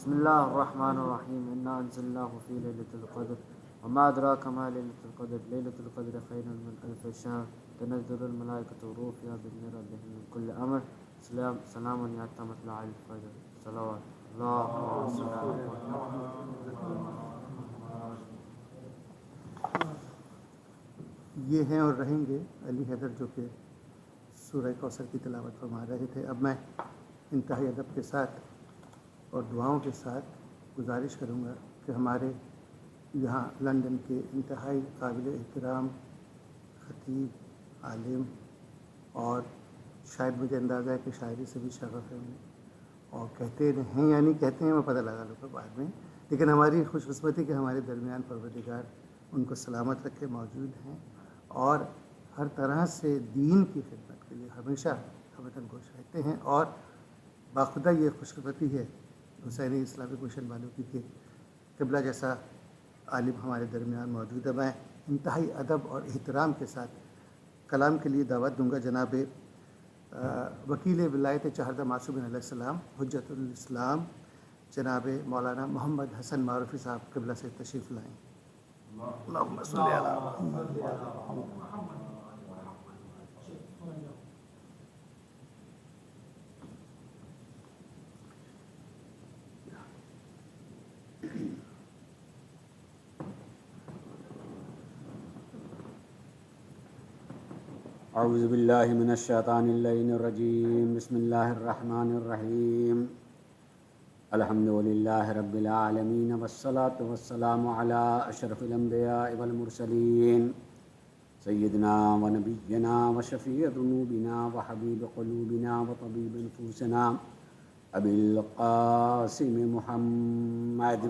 بسم الله الرحمن الرحيم إنا أنزلناه في ليلة القدر وما أدراك ما ليلة القدر ليلة القدر خير من ألف شهر تنزل الملائكة والروح فيها بإذن ربهم من كل أمر سلام حتى مطلع الفجر صلوات الله یہ ہیں اور رہیں گے علی حیدر جو کہ سورہ کوثر کی تلاوت فرما رہے تھے۔ اب میں انتہائی ادب کے ساتھ اور دعاؤں کے ساتھ گزارش کروں گا کہ ہمارے یہاں لندن کے انتہائی قابل احترام خطیب عالم اور شاید مجھے اندازہ ہے کہ شاعری سے بھی شغف ہے انہیں، اور کہتے ہیں یا نہیں کہتے ہیں میں پتہ لگا لوں گا بعد میں، لیکن ہماری خوش قسمتی کہ ہمارے درمیان پروردگار ان کو سلامت رکھے موجود ہیں اور ہر طرح سے دین کی خدمت کے لیے ہمیشہ ہمدن گوش رہتے ہیں۔ اور باخدا یہ خوش قسمتی ہے حسینی اسلامک مشن والوں کی کہ قبلہ جیسا عالم ہمارے درمیان موجود ہے۔ میں انتہائی ادب اور احترام کے ساتھ کلام کے لیے دعوت دوں گا جناب وکیل ولایت چہاردہ معصوم علیہ السلام حجت الاسلام جناب مولانا محمد حسن معروفی صاحب قبلہ سے تشریف لائیں۔ اللہم صلی علی اعوذ باللہ من الشیطان اللعین الرجیم بسم اللہ الرحمن الرحیم الحمد للہ رب العالمین والصلاة والسلام علی اشرف الانبیاء والمرسلین سیدنا و نبینا و شفیع ذنوبنا و حبیب قلوبنا و طبیب نفوسنا ابی القاسم محمد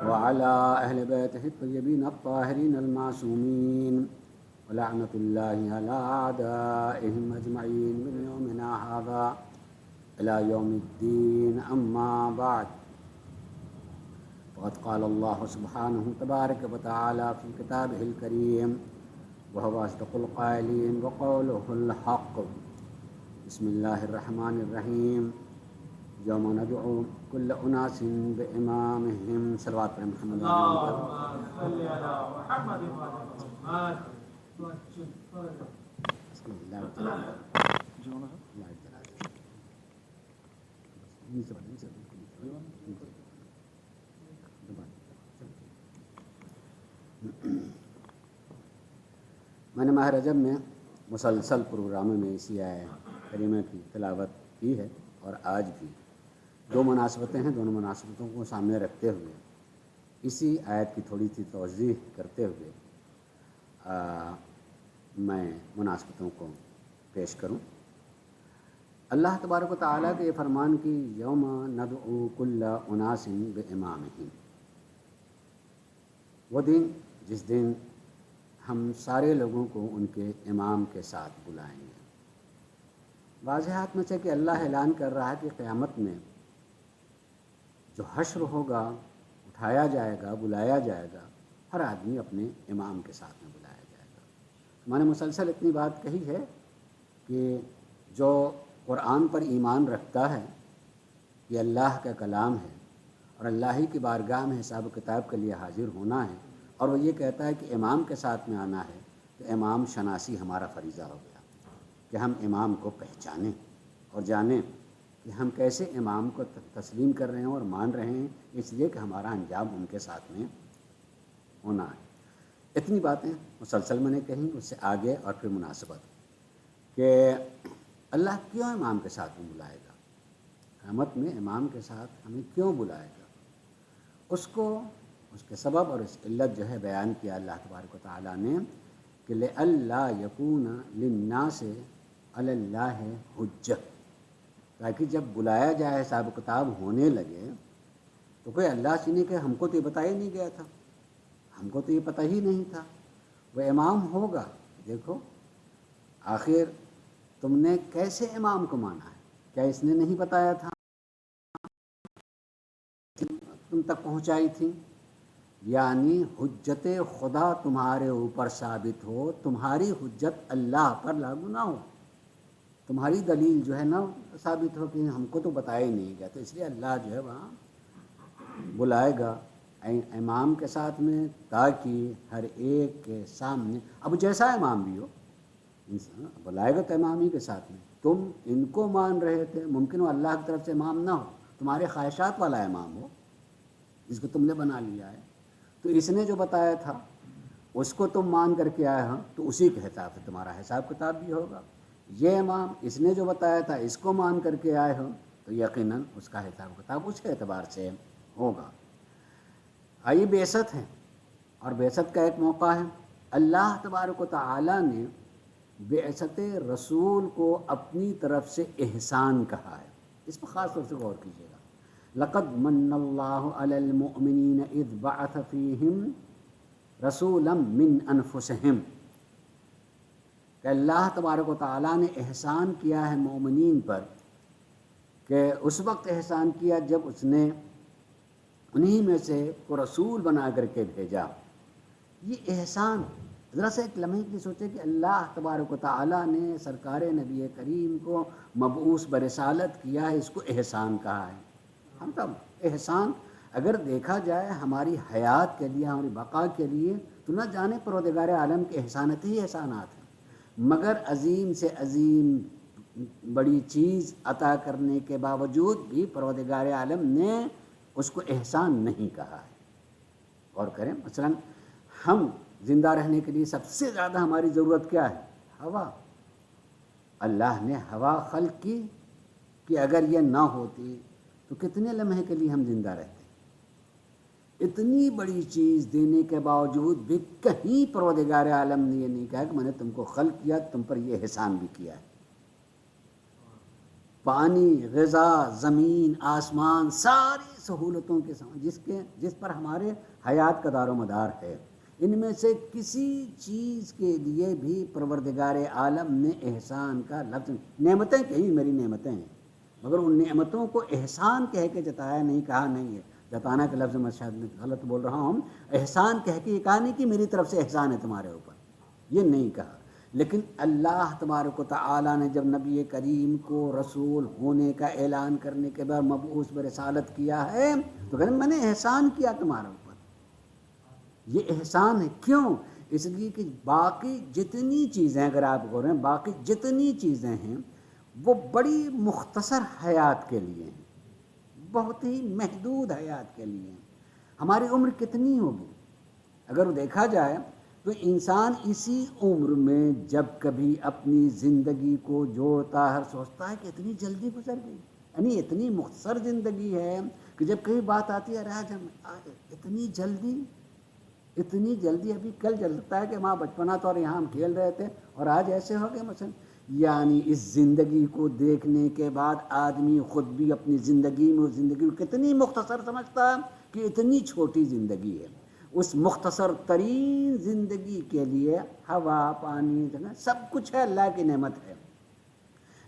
وعلى أهل بيته الطيبين الطاهرين المعصومين ولعنة الله على أعدائهم أجمعين من يومنا هذا إلى يوم الدين أما بعد فقد قال الله سبحانه تبارك وتعالى في كتابه الكريم وهو أصدق القائلين وقوله الحق بسم الله الرحمن الرحيم یوم ندعو کل اناس بامامہم صلوات پر محمد میں نے ماہ رجب میں مسلسل پروگراموں میں اسی آیت کریمہ کی تلاوت کی ہے اور آج بھی دو مناسبتیں ہیں، دونوں مناسبتوں کو سامنے رکھتے ہوئے اسی آیت کی تھوڑی سی توضیح کرتے ہوئے میں مناسبتوں کو پیش کروں۔ اللہ تبارک و تعالیٰ کے یہ فرمان کی یوم ندعو کل اناس بامامہم، وہ دن جس دن ہم سارے لوگوں کو ان کے امام کے ساتھ بلائیں گے۔ واضحات میں سے کہ اللہ اعلان کر رہا ہے کہ قیامت میں جو حشر ہوگا، اٹھایا جائے گا، بلایا جائے گا، ہر آدمی اپنے امام کے ساتھ میں بلایا جائے گا۔ میں نے مسلسل اتنی بات کہی ہے کہ جو قرآن پر ایمان رکھتا ہے کہ اللہ کا کلام ہے اور اللہ ہی کی بارگاہ میں حساب و کتاب کے لیے حاضر ہونا ہے، اور وہ یہ کہتا ہے کہ امام کے ساتھ میں آنا ہے، تو امام شناسی ہمارا فریضہ ہو گیا کہ ہم امام کو پہچانیں اور جانیں کہ ہم کیسے امام کو تسلیم کر رہے ہیں اور مان رہے ہیں، اس لیے کہ ہمارا انجام ان کے ساتھ میں ہونا ہے۔ اتنی باتیں مسلسل میں نے کہیں، اس سے آگے اور پھر مناسبت کہ اللہ کیوں امام کے ساتھ میں بلائے گا، قیامت میں امام کے ساتھ ہمیں کیوں بلائے گا، اس کے سبب اور اس علت جو ہے بیان کیا اللہ تبارک و تعالیٰ نے کہ لئلا یکون للناس علی اللہ حجت، تاکہ جب بلایا جائے، حساب کتاب ہونے لگے، تو کوئی اللہ سے نہیں کہ ہم کو تو یہ بتایا نہیں گیا تھا، ہم کو تو یہ پتہ ہی نہیں تھا۔ وہ امام ہوگا، دیکھو آخر تم نے کیسے امام کو مانا ہے، کیا اس نے نہیں بتایا تھا، تم تک پہنچائی تھی؟ یعنی حجت خدا تمہارے اوپر ثابت ہو، تمہاری حجت اللہ پر لاگو نہ ہو۔ تمہاری دلیل جو ہے نا ثابت ہو کہ ہم کو تو بتایا ہی نہیں گیا، تو اس لیے اللہ جو ہے وہاں بلائے گا امام کے ساتھ میں، تاکہ ہر ایک کے سامنے، اب جیسا امام بھی ہو انسان بلائے گا تو امام ہی کے ساتھ میں، تم ان کو مان رہے تھے، ممکن وہ اللہ کی طرف سے امام نہ ہو، تمہارے خواہشات والا امام ہو جس کو تم نے بنا لیا ہے، تو اس نے جو بتایا تھا اس کو تم مان کر کے آئے ہو، تو اسی کے حساب سے تمہارا حساب کتاب بھی ہوگا۔ یہ امام اس نے جو بتایا تھا اس کو مان کر کے آئے ہو، تو یقیناً اس کا حساب کتاب اس کے اعتبار سے ہوگا۔ آئیے بعثت ہے، اور بعثت کا ایک موقع ہے، اللہ تبارک و تعالیٰ نے بعثت رسول کو اپنی طرف سے احسان کہا ہے، اس پر خاص طور سے غور کیجیے گا۔ لقد من اللہ علی المؤمنین اذ بعث فیہم رسولا من انفسہم، کہ اللہ تبارک و تعالیٰ نے احسان کیا ہے مومنین پر، کہ اس وقت احسان کیا جب اس نے انہی میں سے کو رسول بنا کر کے بھیجا۔ یہ احسان، ذرا سا ایک لمحے کی سوچے کہ اللہ تبارک و تعالیٰ نے سرکار نبی کریم کو مبعوث برسالت کیا ہے، اس کو احسان کہا ہے۔ ہم سب احسان اگر دیکھا جائے ہماری حیات کے لیے، ہماری بقا کے لیے، تو نہ جانے پروردگار عالم کے احسانات ہی احسانات ہیں، مگر عظیم سے عظیم بڑی چیز عطا کرنے کے باوجود بھی پروردگار عالم نے اس کو احسان نہیں کہا ہے۔ غور کریں، مثلا ہم زندہ رہنے کے لیے سب سے زیادہ ہماری ضرورت کیا ہے؟ ہوا۔ اللہ نے ہوا خلق کی کہ اگر یہ نہ ہوتی تو کتنے لمحے کے لیے ہم زندہ رہتے۔ اتنی بڑی چیز دینے کے باوجود بھی کہیں پروردگار عالم نے یہ نہیں کہا کہ میں نے تم کو خلق کیا، تم پر یہ احسان بھی کیا ہے۔ پانی، غذا، زمین، آسمان، ساری سہولتوں کے ساتھ جس پر ہمارے حیات کا دار و مدار ہے، ان میں سے کسی چیز کے لیے بھی پروردگار عالم نے احسان کا لفظ، نعمتیں کہیں میری نعمتیں ہیں، مگر ان نعمتوں کو احسان کہہ کے جتایا نہیں، کہا نہیں ہے۔ جتانا کے لفظ میں شاید غلط بول رہا ہوں، احسان کہہ کے یہ کہا نہیں کہ میری طرف سے احسان ہے تمہارے اوپر، یہ نہیں کہا۔ لیکن اللہ تبارک و تعالیٰ نے جب نبی کریم کو رسول ہونے کا اعلان کرنے کے بعد مبعوث برسالت کیا ہے، تو کہتے ہیں میں نے احسان کیا تمہارے اوپر۔ یہ احسان ہے، کیوں؟ اس لیے کہ باقی جتنی چیزیں، اگر آپ غور کریں، باقی جتنی چیزیں ہیں وہ بڑی مختصر حیات کے لیے ہیں، بہت ہی محدود حیات کے لیے ہیں۔ ہماری عمر کتنی ہوگی اگر دیکھا جائے تو انسان اسی عمر میں جب کبھی اپنی زندگی کو جوڑتا ہے، سوچتا ہے کہ اتنی جلدی گزر گئی، یعنی اتنی مختصر زندگی ہے کہ جب کہیں بات آتی ہے آج ہم اتنی جلدی ابھی کل جلتا ہے کہ وہاں بچپنا تو اور یہاں ہم کھیل رہے تھے اور آج ایسے ہو گئے مثلا۔ یعنی اس زندگی کو دیکھنے کے بعد آدمی خود بھی اپنی زندگی میں اس زندگی کو کتنی مختصر سمجھتا ہے کہ اتنی چھوٹی زندگی ہے۔ اس مختصر ترین زندگی کے لیے ہوا، پانی، سب کچھ ہے، اللہ کی نعمت ہے۔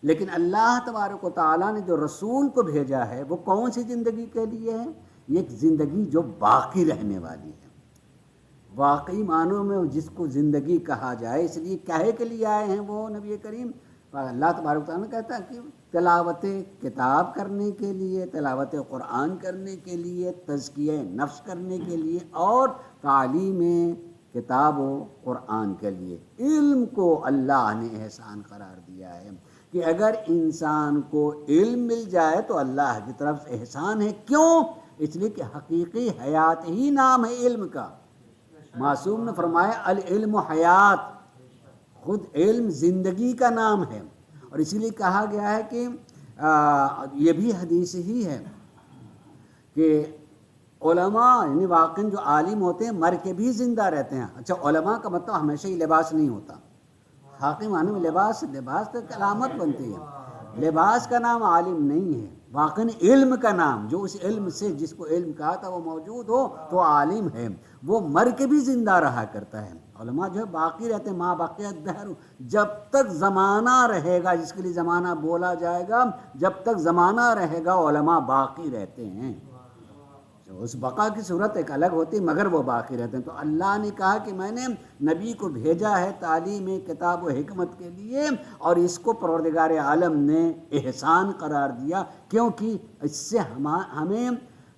لیکن اللہ تبارک و تعالیٰ نے جو رسول کو بھیجا ہے وہ کون سی زندگی کے لیے ہے؟ یہ ایک زندگی جو باقی رہنے والی ہے، واقعی معنوں میں جس کو زندگی کہا جائے۔ اس لیے کہے کے لیے آئے ہیں وہ نبی کریم، اللہ تبارک و تعالیٰ نے کہتا ہے کہ تلاوت کتاب کرنے کے لیے، تلاوت قرآن کرنے کے لیے، تزکیہ نفس کرنے کے لیے، اور تعلیم کتاب و قرآن کے لیے۔ علم کو اللہ نے احسان قرار دیا ہے کہ اگر انسان کو علم مل جائے تو اللہ کی طرف سے احسان ہے۔ کیوں؟ اس لیے کہ حقیقی حیات ہی نام ہے علم کا۔ معصوم نے فرمایا العلم حیات، خود علم زندگی کا نام ہے۔ اور اسی لیے کہا گیا ہے کہ یہ بھی حدیث ہی ہے کہ علماء یعنی واقعی جو عالم ہوتے ہیں مر کے بھی زندہ رہتے ہیں۔ اچھا، علماء کا مطلب ہمیشہ ہی لباس نہیں ہوتا، حاکم معنی میں لباس تو علامت بنتی ہے، لباس کا نام عالم نہیں ہے، واقعی علم کا نام، جو اس علم سے جس کو علم کہا تھا وہ موجود ہو تو عالم ہے، وہ مر کے بھی زندہ رہا کرتا ہے۔ علماء جو ہے باقی رہتے ہیں، ماں بقیہ الدہر، جب تک زمانہ رہے گا، جس کے لیے زمانہ بولا جائے گا، جب تک زمانہ رہے گا علماء باقی رہتے ہیں۔ اس بقا کی صورت ایک الگ ہوتی مگر وہ باقی رہتے ہیں. تو اللہ نے کہا کہ میں نے نبی کو بھیجا ہے تعلیم کتاب و حکمت کے لیے، اور اس کو پروردگار عالم نے احسان قرار دیا، کیونکہ اس سے ہمیں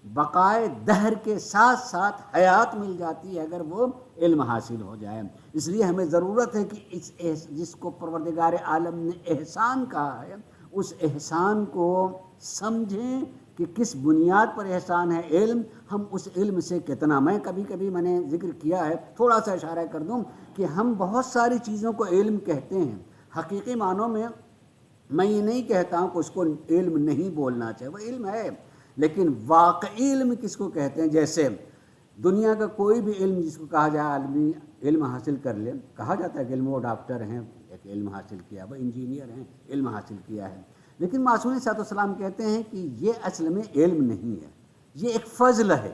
بقائے دہر کے ساتھ ساتھ حیات مل جاتی ہے اگر وہ علم حاصل ہو جائے. اس لیے ہمیں ضرورت ہے کہ جس کو پروردگار عالم نے احسان کہا ہے اس احسان کو سمجھیں کہ کس بنیاد پر احسان ہے. علم، ہم اس علم سے کتنا، میں نے ذکر کیا ہے، تھوڑا سا اشارہ کر دوں کہ ہم بہت ساری چیزوں کو علم کہتے ہیں. حقیقی معنوں میں یہ نہیں کہتا ہوں کہ اس کو علم نہیں بولنا چاہیے، وہ علم ہے، لیکن واقعی علم کس کو کہتے ہیں؟ جیسے دنیا کا کوئی بھی علم جس کو کہا جائے عالمی علم حاصل کر لے، کہا جاتا ہے کہ علم، وہ ڈاکٹر ہیں ایک علم حاصل کیا، وہ انجینئر ہیں علم حاصل کیا ہے، لیکن معصوم صلی اللہ علیہ وسلم کہتے ہیں کہ یہ اصل میں علم نہیں ہے، یہ ایک فضل ہے.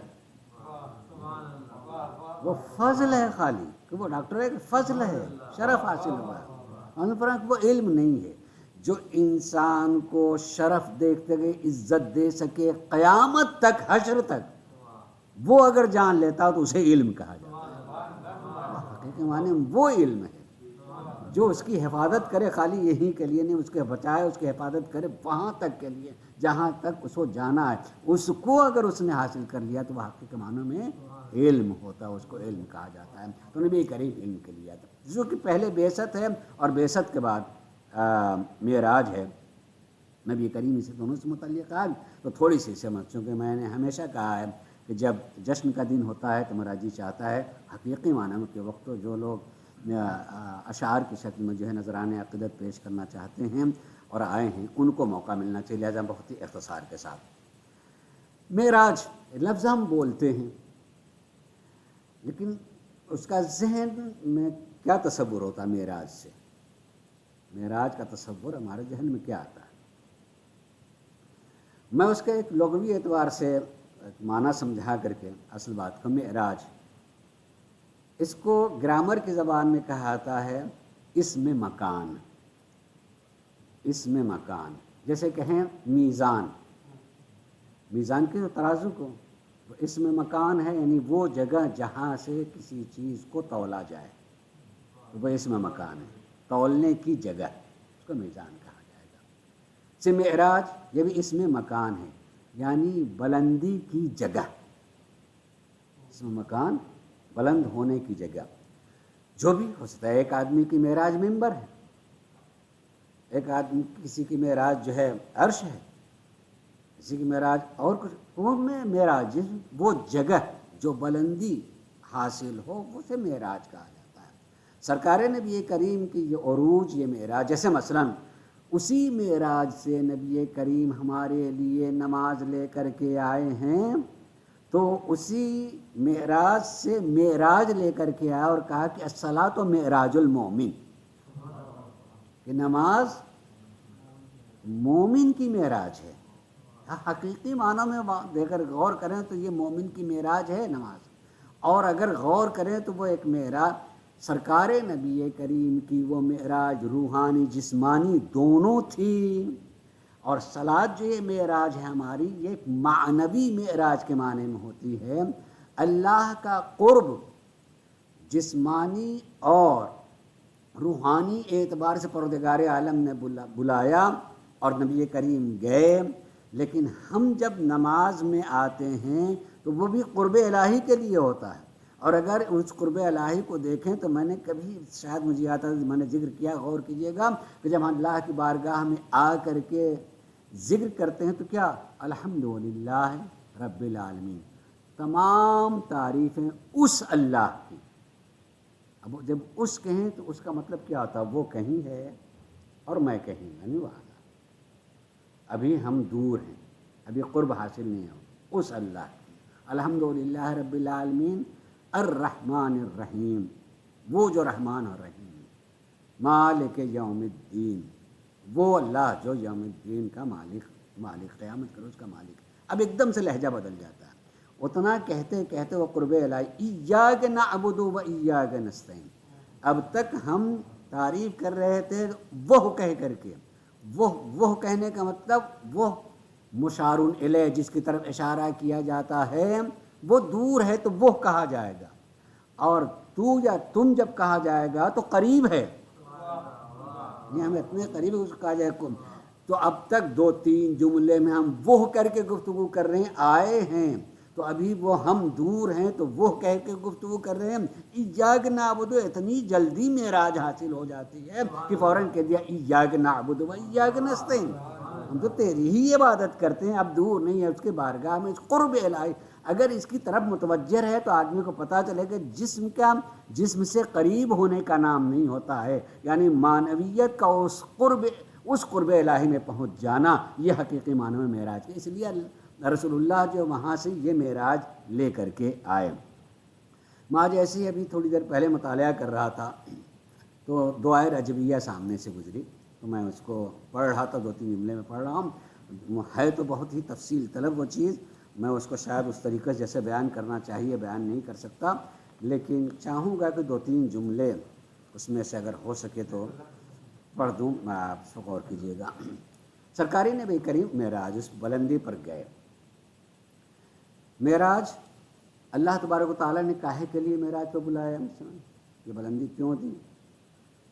وہ فضل ہے خالی کہ وہ ڈاکٹر ہے، فضل ہے، شرف حاصل ہوا ہے، وہ علم نہیں ہے. جو انسان کو شرف دیکھتے گئے عزت دے سکے قیامت تک، حشر تک، وہ اگر جان لیتا تو اسے علم کہا جاتا ہے. حقیقی معنی وہ علم ہے جو اس کی حفاظت کرے، خالی یہی کے لیے نہیں، اس کے بچائے، اس کی حفاظت کرے وہاں تک کے لیے جہاں تک اس کو جانا ہے. اس کو اگر اس نے حاصل کر لیا تو وہ حقیقی معنوں میں علم ہوتا ہے، اس کو علم کہا جاتا ہے. تو نبی کریم علم کے لیے آتا ہے، جو کہ پہلے بعثت ہے اور بعثت کے بعد معراج ہے. نبی کریم سے دونوں سے متعلق ہے. تو تھوڑی سی سمجھ، چونکہ میں نے ہمیشہ کہا ہے کہ جب جشن کا دن ہوتا ہے تو میرا جی چاہتا ہے حقیقی معنی کے وقت جو لوگ اشعار کی شکل میں جو ہے نذرانِ عقیدت پیش کرنا چاہتے ہیں اور آئے ہیں ان کو موقع ملنا چاہیے، لہٰذا بہت ہی اختصار کے ساتھ. معراج لفظ ہم بولتے ہیں، لیکن اس کا ذہن میں کیا تصور ہوتا ہے معراج سے؟ معراج کا تصور ہمارے ذہن میں کیا آتا ہے؟ میں اس کے ایک لغوی اعتبار سے معنی سمجھا کر کے اصل بات کو، معراج اس کو گرامر کی زبان میں کہا جاتا ہے اسم مکان. اسم مکان، جیسے کہیں میزان، میزان کے ترازو کو، وہ اسم مکان ہے، یعنی وہ جگہ جہاں سے کسی چیز کو تولا جائے، وہ اسم مکان ہے، تولنے کی جگہ، اس کو میزان کہا جائے گا. سے معراج یہ بھی اسم مکان ہے، یعنی بلندی کی جگہ. اسم مکان بلند ہونے کی جگہ. جو بھی ہو سکتا ہے، ایک آدمی کی معراج ممبر ہے، ایک آدمی کسی کی معراج جو ہے عرش ہے، کسی کی معراج اور کچھ. وہ میں معراج وہ جگہ جو بلندی حاصل ہو اسے معراج کہا جاتا ہے. سرکار نبی کریم کی یہ عروج، یہ معراج، جیسے مثلاً اسی معراج سے نبی کریم ہمارے لیے نماز لے کر کے آئے ہیں، تو اسی معراج سے معراج لے کر کے آیا اور کہا کہ الصلاۃ معراج المومن، کہ نماز مومن کی معراج ہے. حقیقی معنوں میں دیکھ کر غور کریں تو یہ مومن کی معراج ہے نماز، اور اگر غور کریں تو وہ ایک معراج سرکار نبی کریم کی وہ معراج روحانی جسمانی دونوں تھی. اور صلاۃ جو یہ معراج ہے ہماری، یہ ایک معنوی معراج کے معنی میں ہوتی ہے. اللہ کا قرب جسمانی اور روحانی اعتبار سے پروردگار عالم نے بلایا اور نبی کریم گئے، لیکن ہم جب نماز میں آتے ہیں تو وہ بھی قرب الہی کے لیے ہوتا ہے. اور اگر اس قرب الہی کو دیکھیں تو میں نے کبھی شاید مجھے آتا ہے، میں نے ذکر کیا، غور کیجئے گا کہ جب ہم اللہ کی بارگاہ میں آ کر کے ذکر کرتے ہیں تو کیا الحمدللہ رب العالمین، تمام تعریفیں اس اللہ کی. اب جب اس کہیں تو اس کا مطلب کیا ہوتا ہے؟ وہ کہیں ہے اور میں کہیں، یعنی وہاں. ابھی ہم دور ہیں، ابھی قرب حاصل نہیں ہو اس اللہ کی. الحمدللہ رب العالمین الرحمن الرحیم، وہ جو رحمان اور رحیم. مالک یوم الدین، وہ اللہ جو یوم الدین کا مالک قیامت کرو اس کا مالک. اب ایک دم سے لہجہ بدل جاتا ہے. اتنا کہتے کہتے وہ قرب الہی، ایاک نعبد و ایاک نستعین. اب تک ہم تعریف کر رہے تھے وہ کہہ کر کے، وہ کہنے کا مطلب وہ مشارun الیہ جس کی طرف اشارہ کیا جاتا ہے وہ دور ہے تو وہ کہا جائے گا، اور تو یا تم جب کہا جائے گا تو قریب ہے، یہ ہم اتنے قریب اس کو کہا جائے گا۔ تو اب تک 2-3 جملے میں ہم وہ کر کے گفتگو کر رہے ہیں، آئے ہیں تو ابھی وہ ہم دور ہیں تو وہ کہہ کے گفتگو کر رہے ہیں۔ ایاک نعبد، اتنی جلدی معراج حاصل ہو جاتی ہے کہ فوراً کہہ دیا ایاک نعبد و ایاک نستعین، ہم تو تیری ہی عبادت کرتے ہیں، اب دور نہیں ہے اس کے بارگاہ میں، اس قرب الہی اگر اس کی طرف متوجہ رہے تو آدمی کو پتہ چلے کہ جسم سے قریب ہونے کا نام نہیں ہوتا ہے، یعنی معنویت کا اس قرب الہی میں پہنچ جانا، یہ حقیقی معنی میں معراج ہے۔ اس لیے رسول اللہ جو وہاں سے یہ معراج لے کر کے آئے۔ ماں جیسی ابھی تھوڑی دیر پہلے مطالعہ کر رہا تھا تو دعائے رجبیہ سامنے سے گزری، تو میں اس کو پڑھ رہا تھا، 2-3 جملے میں پڑھ رہا ہوں، ہے تو بہت ہی تفصیل طلب وہ چیز، میں اس کو شاید اس طریقے سے جیسے بیان کرنا چاہیے بیان نہیں کر سکتا، لیکن چاہوں گا کہ 2-3 جملے اس میں سے اگر ہو سکے تو پڑھ دوں، میں آپ اس کو غور کیجیے گا۔ سرکاری نبی کریم معراج اس بلندی پر گئے۔ معراج اللہ تبارک و تعالیٰ نے کاہے کے لیے معراج کو بلایا، یہ بلندی کیوں دی؟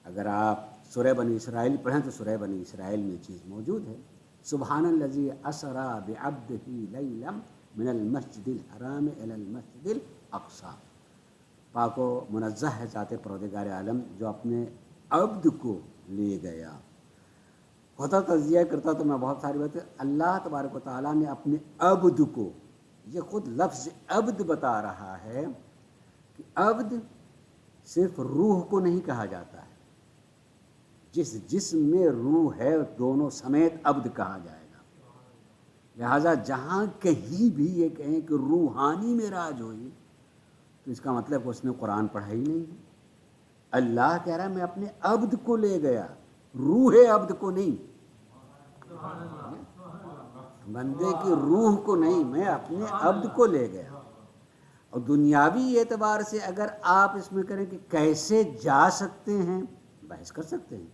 اگر آپ سورہ بنی اسرائیل پڑھیں تو سورہ بنی اسرائیل میں چیز موجود ہے، سبحان الذی اسری بعبدہ لیلا من المسجد الحرام الی المسجد الاقصی، پاک و منزہ ہے ذات پروردگار عالم جو اپنے عبد کو لے گیا۔ ہوتا تجزیہ کرتا تو میں بہت ساری باتیں، اللہ تبارک و تعالیٰ نے اپنے عبد کو، یہ خود لفظ عبد بتا رہا ہے کہ عبد صرف روح کو نہیں کہا جاتا ہے، جس جسم میں روح ہے دونوں سمیت عبد کہا جائے گا۔ لہٰذا جہاں کہیں بھی یہ کہیں کہ روحانی معراج ہوئی تو اس کا مطلب اس نے قرآن پڑھا ہی نہیں ہے۔ اللہ کہہ رہا ہے میں اپنے عبد کو لے گیا، روح عبد کو نہیں، بندے کی روح کو نہیں، میں اپنے عبد کو لے گیا۔ اور دنیاوی اعتبار سے اگر آپ اس میں کریں کہ کیسے جا سکتے ہیں، بحث کر سکتے ہیں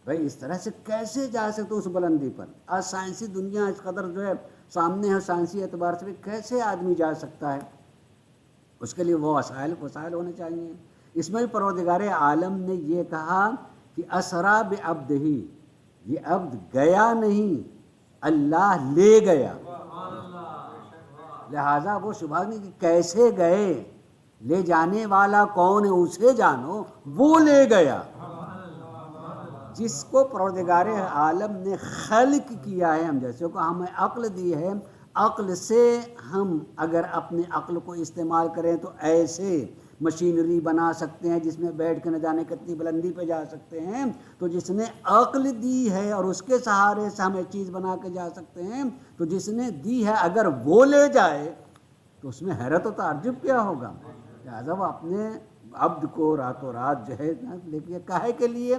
بھائی اس طرح سے کیسے جا سکتے اس بلندی پر۔ آج سائنسی دنیا اس قدر جو ہے سامنے ہے، سائنسی اعتبار سے بھی کیسے آدمی جا سکتا ہے، اس کے لیے وہ وسائل ہونے چاہیے۔ اس میں پروردگار عالم نے یہ کہا کہ اسرا بعبدہ، یہ عبد گیا نہیں، اللہ لے گیا، لہٰذا وہ شبہ نہیں کہ کیسے گئے، لے جانے والا کون ہے اسے جانو، وہ لے گیا۔ جس کو پروردگار عالم نے خلق کیا ہے، ہم جیسے کو ہمیں عقل دی ہے، عقل سے ہم اگر اپنے عقل کو استعمال کریں تو ایسے مشینری بنا سکتے ہیں جس میں بیٹھ کے نہ جانے کتنی بلندی پہ جا سکتے ہیں۔ تو جس نے عقل دی ہے اور اس کے سہارے سے ہم ایک چیز بنا کے جا سکتے ہیں، تو جس نے دی ہے اگر وہ لے جائے تو اس میں حیرت و تعجب کیا ہوگا۔ لہٰذا وہ اپنے عبد کو راتوں رات جو ہے لیکن کاہے کے لیے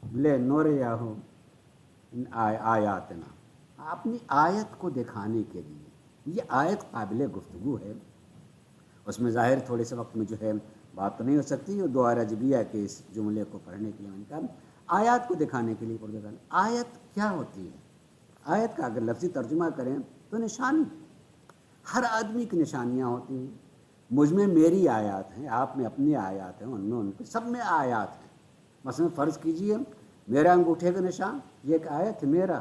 لے نوریہو آیاتنا، اپنی آیت کو دکھانے کے لیے۔ یہ آیت قابل گفتگو ہے، اس میں ظاہر تھوڑے سے وقت میں جو ہے بات تو نہیں ہو سکتی، اور دعا رجبیہ کے اس جملے کو پڑھنے کے لیے میں نے کہا آیات کو دکھانے کے لیے پڑھ دیا۔ آیت کیا ہوتی ہے؟ آیت کا اگر لفظی ترجمہ کریں تو نشانی، ہر آدمی کی نشانیاں ہوتی ہیں، مجھ میں میری آیات ہیں، آپ میں اپنی آیات ہیں، ان میں ان کے، سب میں آیات ہیں۔ مثلا فرض کیجئے میرا انگوٹھے کا نشان، یہ ایک آیت ہے میرا،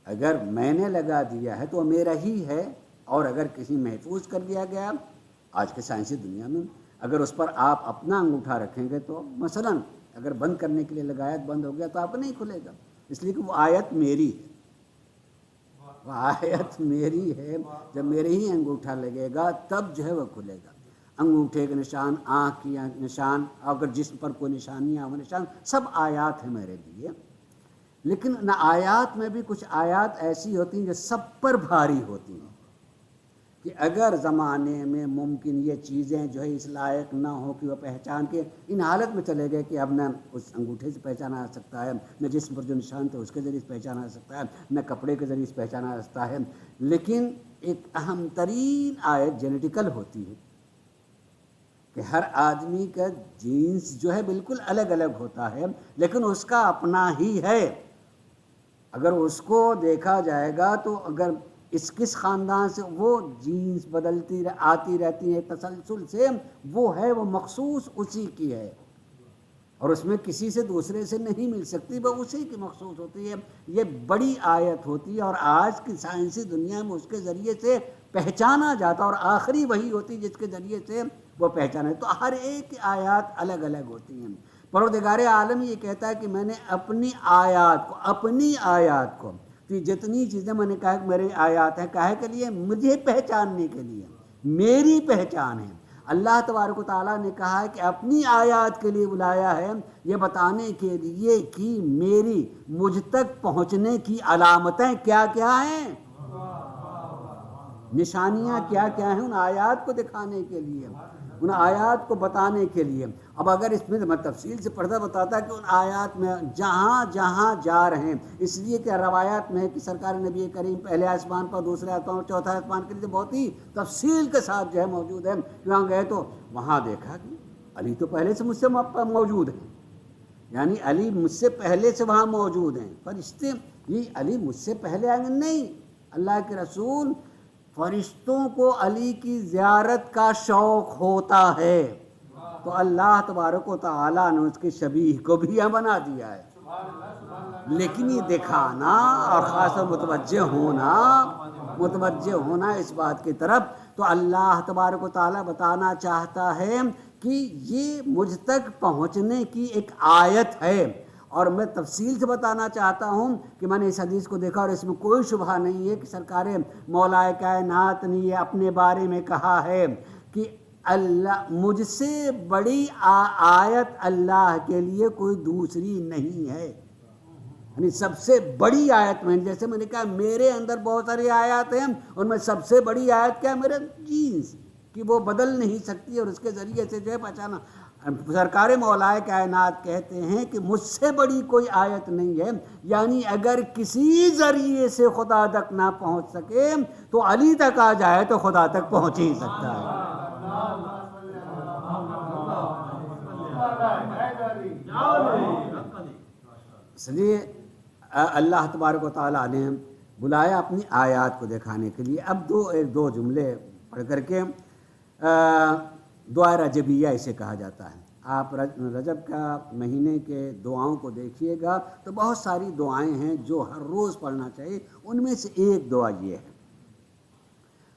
اگر میں نے لگا دیا ہے تو وہ میرا ہی ہے، اور اگر کسی محفوظ کر دیا گیا آج کے سائنسی دنیا میں، اگر اس پر آپ اپنا انگوٹھا رکھیں گے تو مثلا اگر بند کرنے کے لیے لگایا بند ہو گیا تو آپ کو نہیں کھلے گا، اس لیے کہ وہ آیت میری ہے، وہ آیت میری ہے، جب میرے ہی انگوٹھا لگے گا تب جو ہے وہ کھلے گا۔ انگوٹھے کے نشان، آنکھ کی نشان، اگر جسم پر کوئی نشانیاں وہ نشان، سب آیات ہیں میرے لیے۔ لیکن نہ آیات میں بھی کچھ آیات ایسی ہوتی ہیں جو سب پر بھاری ہوتی ہیں کہ اگر زمانے میں ممکن یہ چیزیں جو ہے اس لائق نہ ہو کہ وہ پہچان کے ان حالت میں چلے گئے کہ اب نہ اس انگوٹھے سے پہچانا آ سکتا ہے، نہ جسم پر جو نشان تھے اس کے ذریعے سے پہچانا آ سکتا ہے، نہ کپڑے کے ذریعے سے پہچانا آ سکتا ہے، لیکن ایک اہم ترین آیت جینیٹیکل ہوتی ہے کہ ہر آدمی کا جینس جو ہے بالکل الگ الگ ہوتا ہے، لیکن اس کا اپنا ہی ہے۔ اگر اس کو دیکھا جائے گا تو اگر کس خاندان سے وہ جینس بدلتی آتی رہتی ہے تسلسل سے، وہ ہے، وہ مخصوص اسی کی ہے، اور اس میں کسی سے دوسرے سے نہیں مل سکتی، وہ اسی کی مخصوص ہوتی ہے۔ یہ بڑی آیت ہوتی ہے، اور آج کی سائنسی دنیا میں اس کے ذریعے سے پہچانا جاتا، اور آخری وہی ہوتی جس کے ذریعے سے وہ پہچانا ہے۔ تو ہر ایک آیات الگ الگ ہوتی ہیں۔ پروردگار عالم یہ کہتا ہے کہ میں نے اپنی آیات کو کہ جتنی چیزیں میں نے کہا کہ میری آیات ہیں، کہے کے لیے مجھے پہچاننے کے لیے، میری پہچان ہے۔ اللہ تبارک و تعالیٰ نے کہا ہے کہ اپنی آیات کے لیے بلایا ہے، یہ بتانے کے لیے کہ میری مجھ تک پہنچنے کی علامتیں کیا کیا ہیں، نشانیاں کیا کیا ہیں، ان آیات کو دکھانے کے لیے، ان آیات کو بتانے کے لیے۔ اب اگر اس میں میں تفصیل سے پڑھتا بتاتا کہ ان آیات میں جہاں جہاں جا رہے ہیں، اس لیے کہ روایات میں ہے کہ سرکار نبی کریم پہلے آسمان پر، دوسرے آسمان اور چوتھا آسمان کے لیے بہت ہی تفصیل کے ساتھ جو ہے موجود ہے۔ وہاں گئے تو وہاں دیکھا کہ علی تو پہلے سے مجھ سے موجود ہے، یعنی علی مجھ سے پہلے سے وہاں موجود ہیں۔ فرشتے یہ علی مجھ سے پہلے آئیں گے؟ نہیں، اللہ کے رسول فرشتوں کو علی کی زیارت کا شوق ہوتا ہے، تو اللہ تبارک و تعالیٰ نے اس کے شبیہ کو بھی بنا دیا ہے۔ لیکن یہ دکھانا اور خاص متوجہ ہونا اس بات کی طرف، تو اللہ تبارک و تعالیٰ بتانا چاہتا ہے کہ یہ مجھ تک پہنچنے کی ایک آیت ہے۔ اور میں تفصیل سے بتانا چاہتا ہوں کہ میں نے اس حدیث کو دیکھا، اور اس میں کوئی شبہ نہیں ہے کہ سرکار مولا کائنات نے یہ اپنے بارے میں کہا ہے کہ اللہ مجھ سے بڑی آیت اللہ کے لیے کوئی دوسری نہیں ہے۔ یعنی سب سے بڑی آیت میں، جیسے میں نے کہا میرے اندر بہت ساری آیات ہیں، ان میں سب سے بڑی آیت کیا ہے؟ میرے جینس کہ وہ بدل نہیں سکتی، اور اس کے ذریعے سے جو ہے پہچانا۔ سرکار مولا کائنات کہتے ہیں کہ مجھ سے بڑی کوئی آیت نہیں ہے، یعنی اگر کسی ذریعے سے خدا تک نہ پہنچ سکے تو علی تک آ جائے تو خدا تک پہنچ ہی سکتا ہے۔ اس لیے اللہ تبارک و تعالیٰ نے بلایا اپنی آیات کو دکھانے کے لیے۔ اب دو جملے پڑھ کر کے دعا رجبیہ اسے کہا جاتا ہے۔ آپ رجب کا مہینے کے دعاؤں کو دیکھیے گا تو بہت ساری دعائیں ہیں جو ہر روز پڑھنا چاہیے، ان میں سے ایک دعا یہ ہے۔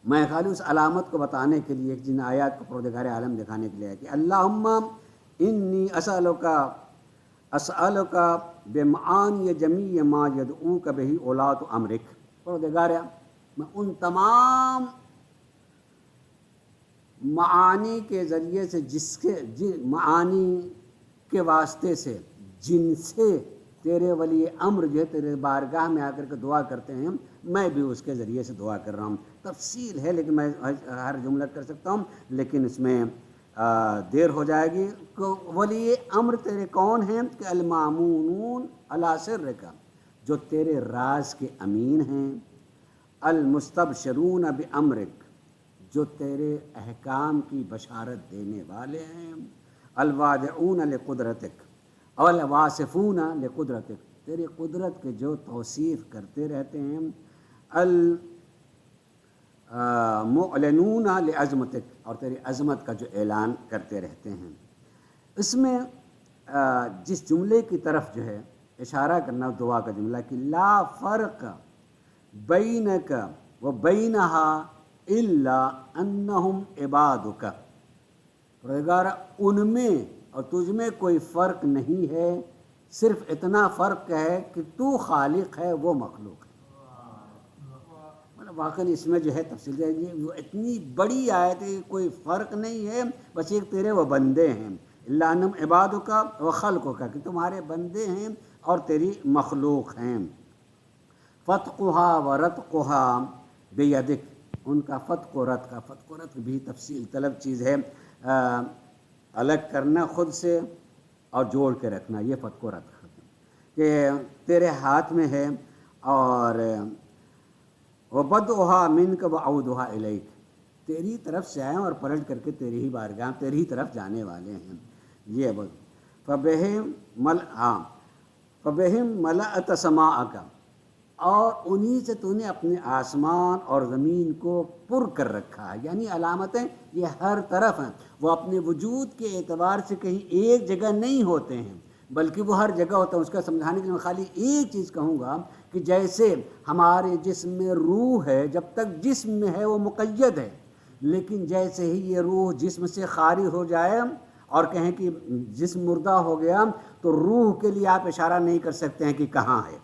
میں خالی اس علامت کو بتانے کے لیے جن آیات کو پروردگار عالم دکھانے کے لیے ہے کہ اللہم انی اسألک بمعانی جمیع ما یدعوک بہ اولاۃ امرک۔ پروردگار میں ان تمام معانی کے ذریعے سے معانی کے واسطے سے جن سے تیرے ولی امر جو ہے تیرے بارگاہ میں آ کر کے دعا کرتے ہیں، میں بھی اس کے ذریعے سے دعا کر رہا ہوں۔ تفصیل ہے لیکن میں ہر جملہ کر سکتا ہوں، لیکن اس میں دیر ہو جائے گی۔ ولی امر تیرے کون ہیں؟ کہ المامونون علی سرک، جو تیرے راز کے امین ہیں، المستبشرون بامرک، جو تیرے احکام کی بشارت دینے والے ہیں، الوادعون لقدرتک الواصفون لقدرتک، تیرے قدرت کے جو توصیف کرتے رہتے ہیں، المعلنون لعظمتک، اور تیری عظمت کا جو اعلان کرتے رہتے ہیں۔ اس میں جس جملے کی طرف جو ہے اشارہ کرنا دعا کا جملہ کہ لا فرق بینک و بینہا الا انہم عبادک، پروردگار ان میں اور تجھ میں کوئی فرق نہیں ہے، صرف اتنا فرق ہے کہ تو خالق ہے، وہ مخلوق ہے۔ واقعی اس میں جو ہے تفصیل ہے، وہ اتنی بڑی آیت ہے، کوئی فرق نہیں ہے، بس ایک تیرے وہ بندے ہیں، الا انہم عبادک و خلقک، کہ تمہارے بندے ہیں اور تیری مخلوق ہیں۔ فتقھا و رتقھا بیدک، ان کا فتق و رتق کا، فتق و رتق بھی تفصیل طلب چیز ہے، الگ کرنا خود سے اور جوڑ کے رکھنا، یہ فتق و رتق کہ تیرے ہاتھ میں ہے، اور وبدؤھا منک وعودھا الیک، تیری طرف سے آئیں اور پلٹ کر کے تیری ہی بارگاہ تیری ہی طرف جانے والے ہیں۔ یہ فبہم ملأت سماءک، اور انہی سے تو نے اپنے آسمان اور زمین کو پر کر رکھا ہے. یعنی علامتیں یہ ہر طرف ہیں. وہ اپنے وجود کے اعتبار سے کہیں ایک جگہ نہیں ہوتے ہیں بلکہ وہ ہر جگہ ہوتا ہے. اس کا سمجھانے کے لیے میں خالی ایک چیز کہوں گا کہ جیسے ہمارے جسم میں روح ہے، جب تک جسم میں ہے وہ مقید ہے، لیکن جیسے ہی یہ روح جسم سے خارج ہو جائے اور کہیں کہ جسم مردہ ہو گیا تو روح کے لیے آپ اشارہ نہیں کر سکتے ہیں کہ کہاں ہے.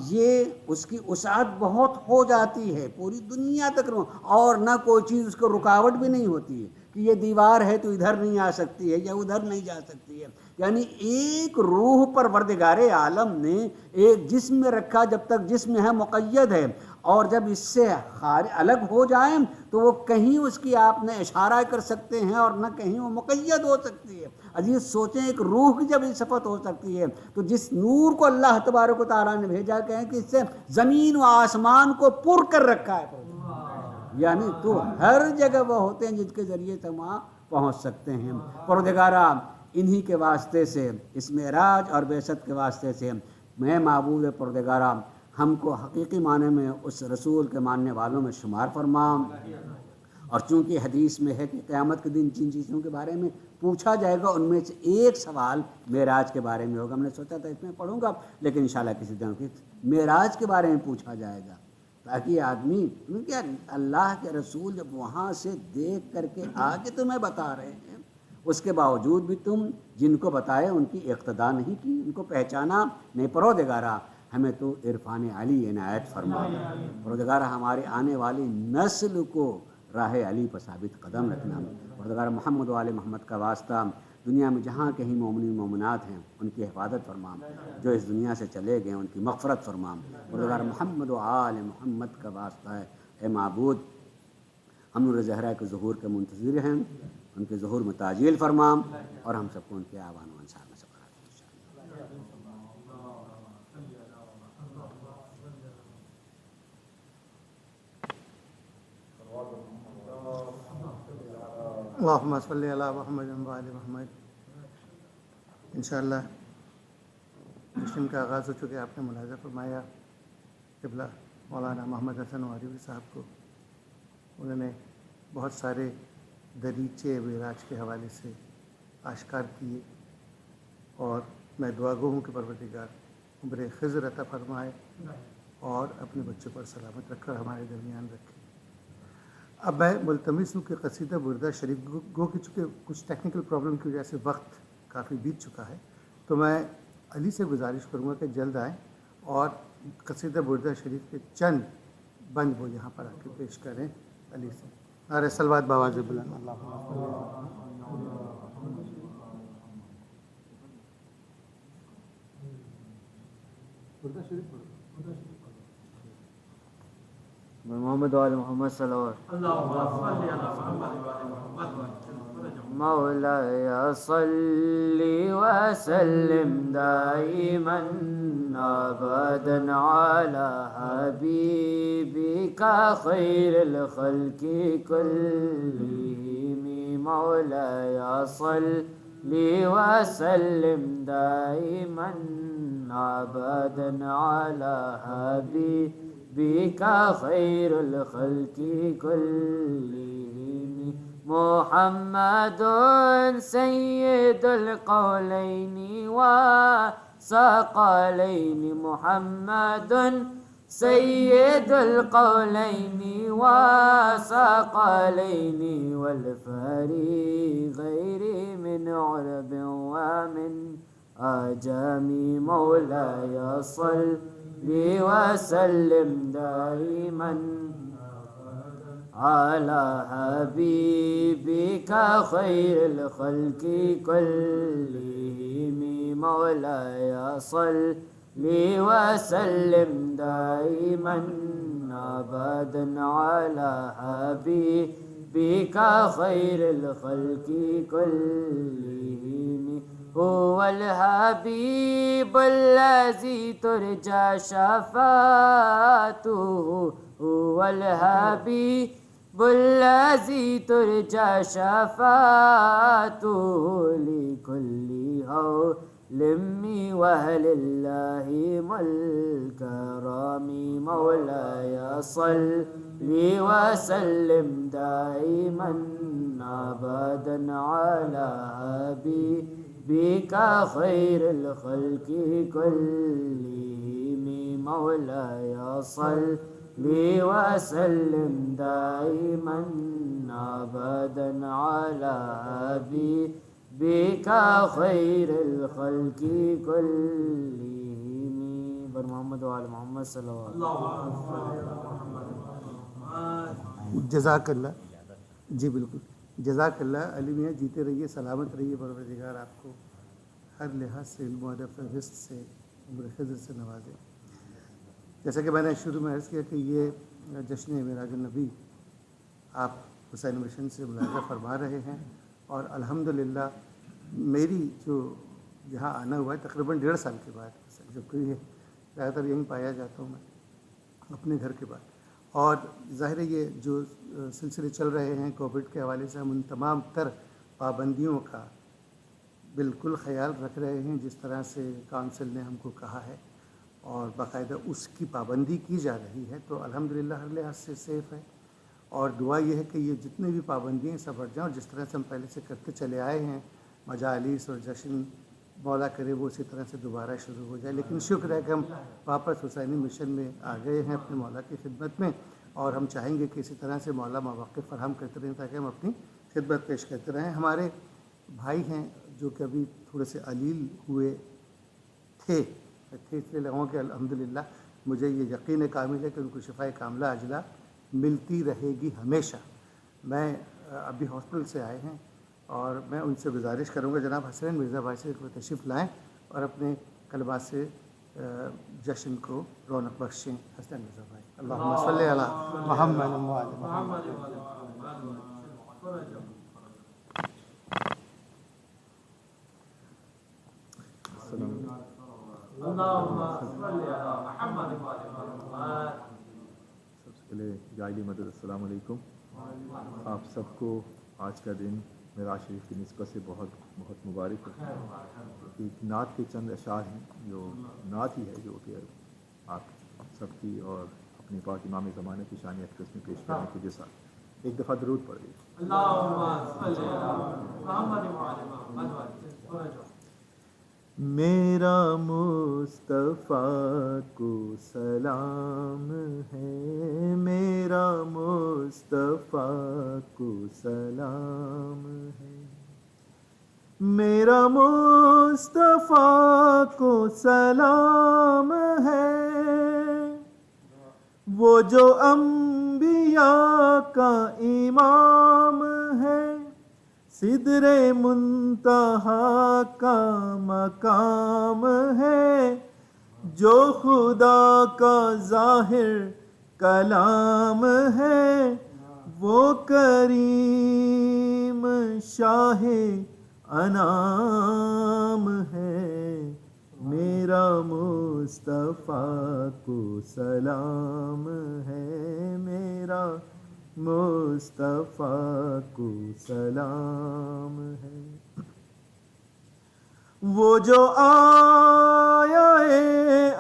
یہ اس کی وسعت بہت ہو جاتی ہے پوری دنیا تک، اور نہ کوئی چیز اس کو رکاوٹ بھی نہیں ہوتی ہے کہ یہ دیوار ہے تو ادھر نہیں آ سکتی ہے یا ادھر نہیں جا سکتی ہے. یعنی ایک روح پروردگار عالم نے ایک جسم میں رکھا جب تک جسم ہے مقید ہے، اور جب اس سے الگ ہو جائیں تو وہ کہیں اس کی آپ نے اشارہ کر سکتے ہیں اور نہ کہیں وہ مقید ہو سکتی ہے. عزیز سوچیں ایک روح کی جب صفت ہو سکتی ہے تو جس نور کو اللہ تبارک و تعالیٰ نے بھیجا کہیں کہ اس سے زمین و آسمان کو پر کر رکھا ہے، یعنی تو ہر جگہ وہ ہوتے ہیں جن کے ذریعے سے وہاں پہنچ سکتے ہیں. پروردگارا انہی کے واسطے سے، اس معراج اور بعثت کے واسطے سے میں معبود پروردگارا ہم کو حقیقی معنی میں اس رسول کے ماننے والوں میں شمار فرما. اور چونکہ حدیث میں ہے کہ قیامت کے دن جن چیزوں کے بارے میں پوچھا جائے گا ان میں سے ایک سوال معراج کے بارے میں ہوگا. ہم نے سوچا تھا اس میں پڑھوں گا لیکن انشاءاللہ کسی دن معراج کے بارے میں پوچھا جائے گا، تاکہ آدمی کیونکہ اللہ کے رسول جب وہاں سے دیکھ کر کے آگے تمہیں بتا رہے ہیں، اس کے باوجود بھی تم جن کو بتائے ان کی اقتدا نہیں کی، ان کو پہچانا نہیں. پروردگارا ہمیں تو عرفان علی عنایت فرما. پروردگارا ہمارے آنے والی نسل کو راہ علی پر ثابت قدم رکھنا. پروردگارا محمد و آل محمد کا واسطہ دنیا میں جہاں کہیں مومنین مومنات ہیں ان کی حفاظت فرما، جو اس دنیا سے چلے گئے ان کی مغفرت فرما. پروردگارا محمد و آل محمد کا واسطہ ہے اے معبود، ہم نور زہرا کے ظہور کے منتظر ہیں، ان کے ظہور میں تعجیل فرما اور ہم سب کو ان کے آوان و انصار میں سے قرار دے. اللہم صلی علی محمد و آل محمد. انشاءاللہ جشن کا آغاز ہو چکے. آپ نے ملاحظہ فرمایا قبلہ مولانا محمد حسن وادی صاحب کو، انہوں نے بہت سارے دریچے معراج کے حوالے سے آشکار کیے، اور میں دعا گو ہوں کہ پروردگار عمر خضر عطا فرمائے اور اپنے بچوں پر سلامت رکھ کر ہمارے درمیان رکھے. اب میں ملتمس ہوں کہ قصیدہ بردہ شریف گو کہ چونکہ کچھ ٹیکنیکل پرابلم کی وجہ سے وقت کافی بیت چکا ہے، تو میں علی سے گزارش کروں گا کہ جلد آئیں اور قصیدہ بردہ شریف کے چند بند وہ یہاں پر آ کے پیش کریں. علی سے نعرہ صلوات بآواز بلند. بردہ شریف محمد و آل محمد صلوات. مولاي صل وسلم دائما ابدا على حبيبك خير الخلق كلهم. مولاي صل وسلم دائما ابدا على حبيبك خير الخلق كلهم. محمد سيد القولين وثقلين. محمد سيد القولين وثقلين والفريقين من عرب ومن عجم. مولاي صل وسلم دائما على حبيبك خير الخلق كلهم. مولاي صل وسلم دائما ابدا على حبيبك خير الخلق كلهم. هو الحبيب الذي ترجى شفاعته. هو الحبيب الذي ترجى شفاعته لكل لمي ولله الكرام مولاي صل وسلم دائما أبدا على حبيبك خير الخلق كلهم مولاي صل وسلم دائما أبدا على حبيبك خير الخلق كلهم بر محمد وعلى محمد صلی اللہ علیہ وسلم. جزاک اللہ. جی بالکل جزاک اللہ. علی میاں جیتے رہیے، سلامت رہیے، پروردگار آپ کو ہر لحاظ سے علم و ادب رزق سے عمر خضر سے نوازے. جیسا کہ میں نے شروع میں عرض کیا کہ یہ جشن معراج النبی آپ حسین مشن سے ملاحظہ فرما رہے ہیں، اور الحمدللہ میری جو یہاں آنا ہوا ہے تقریباً 1.5 سال کے بعد، جبکہ یہ زیادہ تر یہیں پایا جاتا ہوں میں اپنے گھر کے بعد. اور ظاہر ہے یہ جو سلسلے چل رہے ہیں کووڈ کے حوالے سے، ہم ان تمام تر پابندیوں کا بالکل خیال رکھ رہے ہیں جس طرح سے کونسل نے ہم کو کہا ہے، اور باقاعدہ اس کی پابندی کی جا رہی ہے. تو الحمدللہ ہر لحاظ سے سیف ہے، اور دعا یہ ہے کہ یہ جتنے بھی پابندیاں ہیں سب ہٹ جائیں، اور جس طرح سے ہم پہلے سے کرتے چلے آئے ہیں مجالس اور جشن، مولا کرے وہ اسی طرح سے دوبارہ شروع ہو جائے. لیکن شکر ہے کہ ہم واپس حسینی مشن میں آ گئے ہیں اپنے مولا کی خدمت میں، اور ہم چاہیں گے کہ اسی طرح سے مولا مواقع فراہم کرتے رہیں تاکہ ہم اپنی خدمت پیش کرتے رہیں. ہمارے بھائی ہیں جو کہ ابھی تھوڑے سے علیل ہوئے تھے اس لیے لگاؤں کہ الحمدللہ مجھے یہ یقین کامل ہے کہ ان کو شفائے کاملہ عاجلہ ملتی رہے گی ہمیشہ. میں ابھی ہاسپٹل سے آئے ہیں، اور میں ان سے گزارش کروں گا جناب حسین مرزا بھائی سے کہ تشریف لائیں اور اپنے کلمات سے جشن کو رونق بخشیں. حسین مرزا بھائی. اللہم صلی علی محمد وعلی محمد. سب سے پہلے جائلی مدد السلام علیکم. آپ سب کو آج کا دن معراج شریف کی نسبت سے بہت بہت مبارک ہے. ایک نعت کے چند اشعار ہیں جو نعت ہی ہے، جو کہ آپ سب کی اور اپنے پاک امام زمانے کی شان اقدس میں پیش کرنے کے جیسا ایک دفعہ درود پڑھ لیجیے. میرا مصطفیٰ کو سلام ہے، میرا مصطفیٰ کو سلام ہے، میرا مصطفیٰ کو سلام ہے. وہ جو انبیاء کا امام ہے، صدر منتہا کا مقام ہے، جو خدا کا ظاہر کلام ہے، وہ کریم شاہ انام ہے. میرا مصطفیٰ کو سلام ہے، میرا مصطفیٰ کو سلام ہے. وہ جو آیا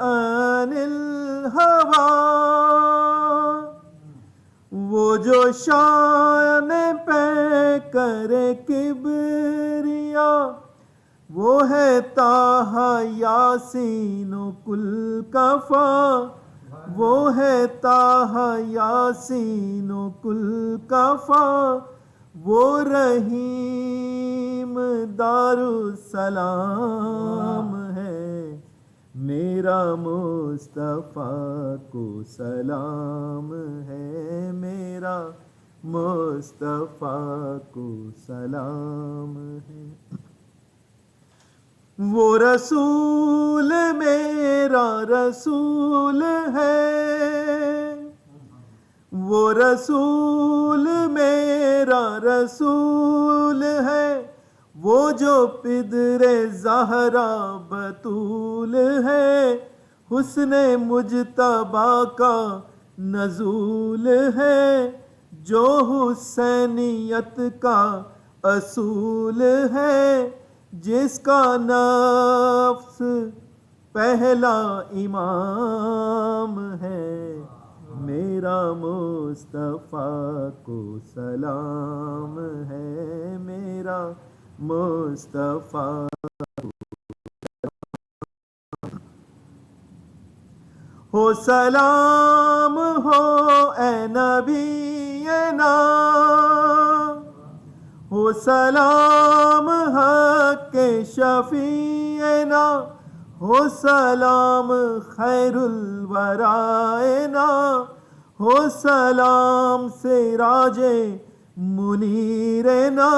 عن الہویٰ، وہ جو شان پہ کرے کبریا، وہ ہے طٰہٰ یاسین و کل کفا، وہ ہے طٰہٰ یاسین و کل کفا، وہ رحیم دار السلام ہے. میرا مصطفیٰ کو سلام ہے، میرا مصطفیٰ کو سلام ہے. وہ رسول میرا رسول ہے، وہ رسول میرا رسول ہے، وہ جو پدر زہرا بطول ہے، حسن مجتبیٰ کا نزول ہے، جو حسینیت کا اصول ہے، جس کا نفس پہلا امام ہے، میرا مصطفیٰ کو سلام ہے، میرا مصطفیٰ ہو سلام ہو اے نبینا، ہو سلام حق کے شفیعنا، ہو سلام خیر الورائنا، ہو سلام سراج منیرنا،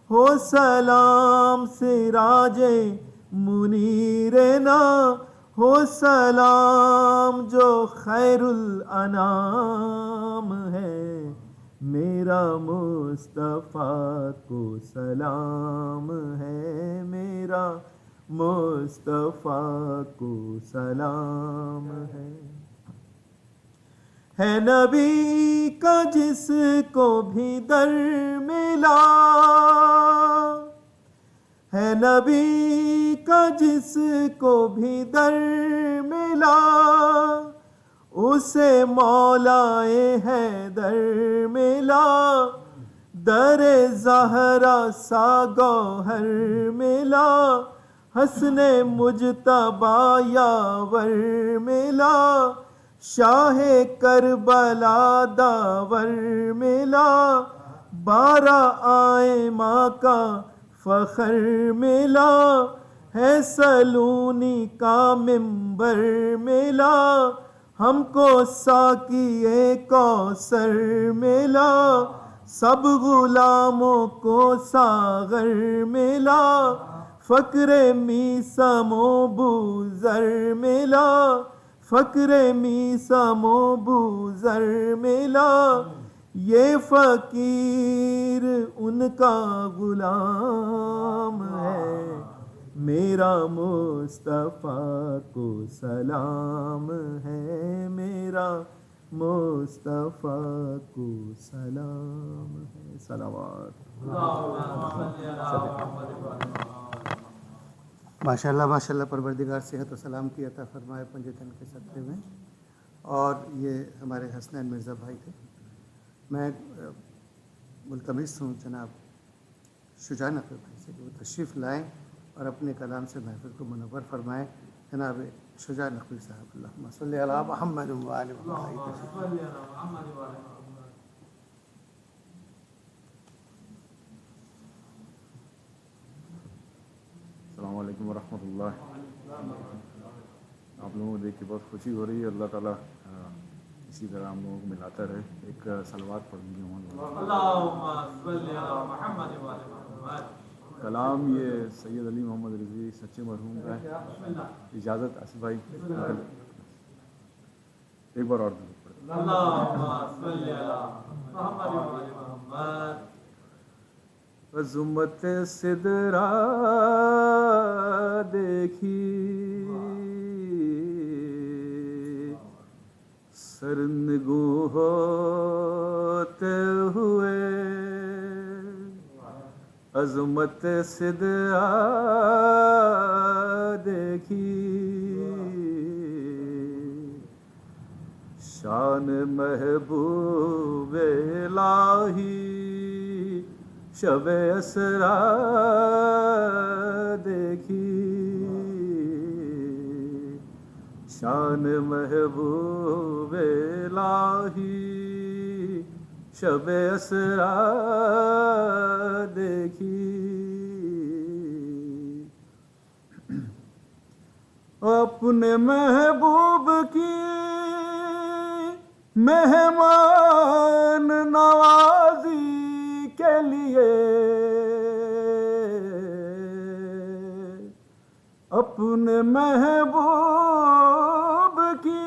ہو سلام سراج منیرنا، ہو سلام جو خیر الانام ہے، میرا مصطفیٰ کو سلام ہے، میرا مصطفیٰ کو سلام ہے نبی کا جس کو بھی در ملا، ہے نبی کا جس کو بھی در ملا، اسے مولائے حیدر ملا، در زہرا سا گوہر ملا، حسن مجتبی یاور ملا، شاہ کربلا داور ملا، 12 آئمہ کا فخر ملا، ہے سلونی کا منبر ملا، ہم کو ساقی کوثر ملا، سب غلاموں کو ساغر ملا، فقر میثم و بوذر ملا، فقر میثم و بوذر ملا، یہ فقیر ان کا غلام ہے، میرا مصطفیٰ کو سلام ہے، میرا مصطفیٰ کو سلام ہے۔ صلوات۔ ماشاءاللہ ماشاءاللہ، پروردگار صحت و سلام کی عطا فرمائے پنجتن کے صدقے میں۔ اور یہ ہمارے حسنین مرزا بھائی تھے۔ میں ملتمس ہوں جناب شجاع نقوی بھائی سے کہ وہ تشریف لائیں اور اپنے کلام سے محفل کو منور فرمائیں۔ جناب شجاع نقوی صاحب، اللہم صلی علی محمد و آل محمد۔ السلام علیکم ورحمۃ اللہ۔ آپ لوگوں کو دیکھ کے بہت خوشی ہو رہی ہے۔ اللہ تعالیٰ اسی طرح ہم لوگوں کو ملاتا رہے۔ ایک صلوات پڑھ لیجیے کلام یہ سید علی محمد رضوی سچے مرحوم کا ہے۔ اجازت آصف بھائی ایک بار اور عظمت سدرا دیکھی سرنگوں ہوتے ہوئے، عظمت سدرا دیکھی شان محبوب الہی، شب اسرا دیکھی شان محبوب الہی، شب اسرا دیکھی اپنے محبوب کی مہمان نوازی کے لیے، اپنے محبوب کی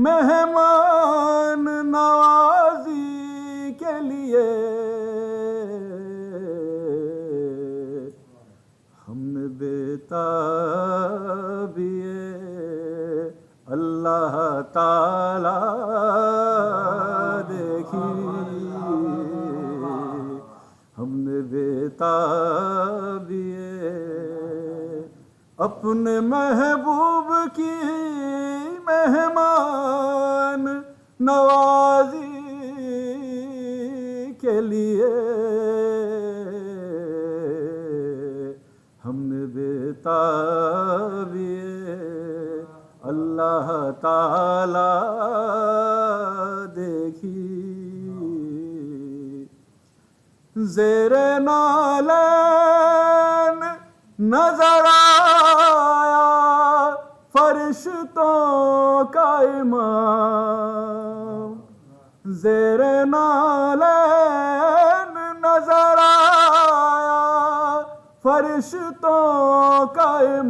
مہمان نوازی کے لیے ہم نے بیتابیے اللہ تعالی دیکھی، ہم نے بیتابیے اپنے محبوب کی مہمان نوازی کے لیے ہم نے بےتابی اللہ تعالی دیکھی، زیر نالین نظر آیا فرشتوں کا امام، زیر نالین نظر آیا فرشتوں کا امام،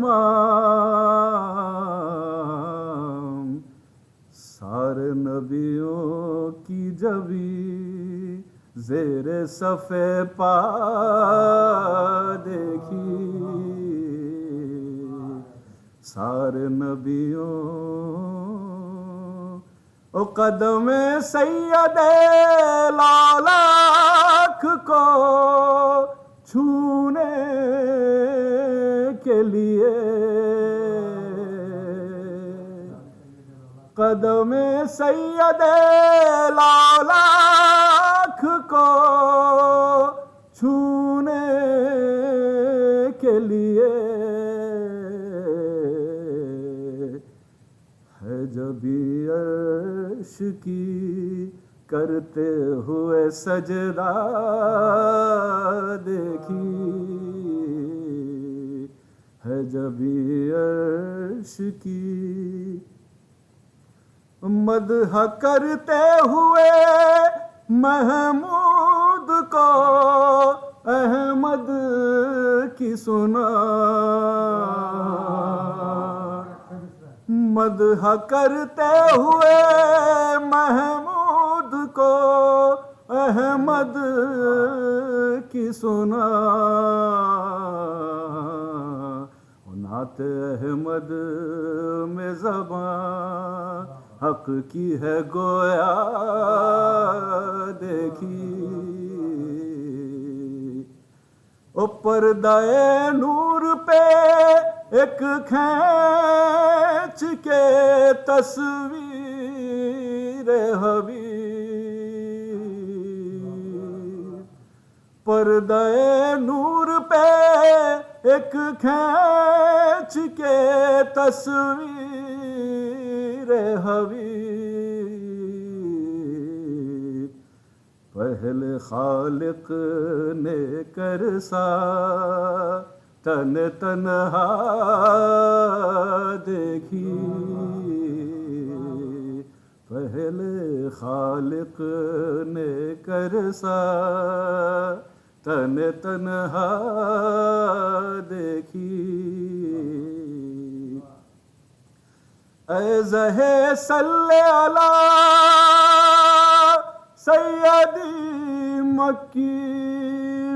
سارے نبیوں کی جبی زیر صف پا دیکھی، سارے نبیوں او قدم سید لالاک کو چھونے کے لیے، قدم سید لالاک کو چھونے کے لیے ہے جبھی عرش کی کرتے ہوئے سجدہ دیکھی، ہے جبھی عرش کی مدح کرتے ہوئے محمود کو احمد کی سنا، مدح کرتے ہوئے محمود کو احمد کی سنا، نعت احمد میں زبان حق کی ہے گویا دیکھی، او پردہ نور پہ ایک کھینچ کے تصویر حبیب، پردہ نور پہ ایک کھینچ کے تصویر حبیب، پہلے خالق نے کرسا تن تنہا دیکھی، پہلے خالق نے کرسا تن تنہا دیکھی، اے زہے صلی علی سیدی مکی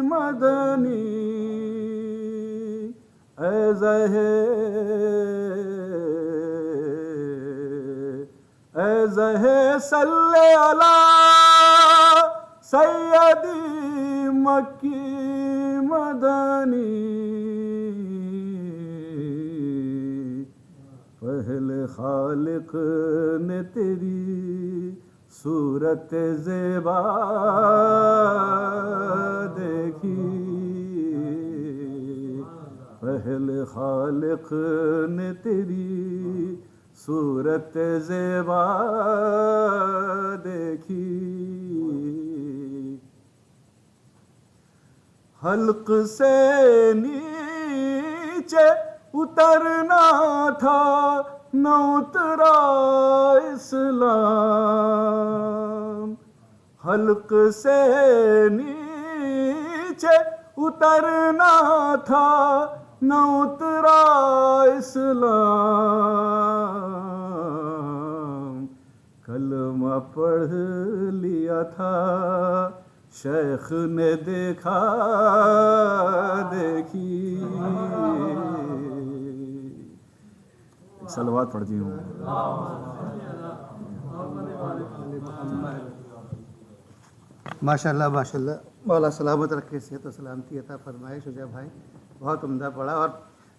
مدنی، اے زہے صلی علی سیدی مکی مدنی، پہلے خالق نے تیری صورت زیبا دیکھی، پہلے خالق نے تیری صورت زیبا دیکھی، حلق سے نیچے اترنا تھا نہ اترا اسلام، حلق سے نیچے اترنا تھا نہ اترا اسلام، کلمہ پڑھ لیا تھا شیخ نے دیکھا دیکھی، صلوات پڑھتی ہوں۔ ماشاء اللہ ماشاء اللہ، مولا سلامت رکھے، صحت و سلامتی عطا فرمائے۔ شجاع بھائی بہت عمدہ پڑھا، اور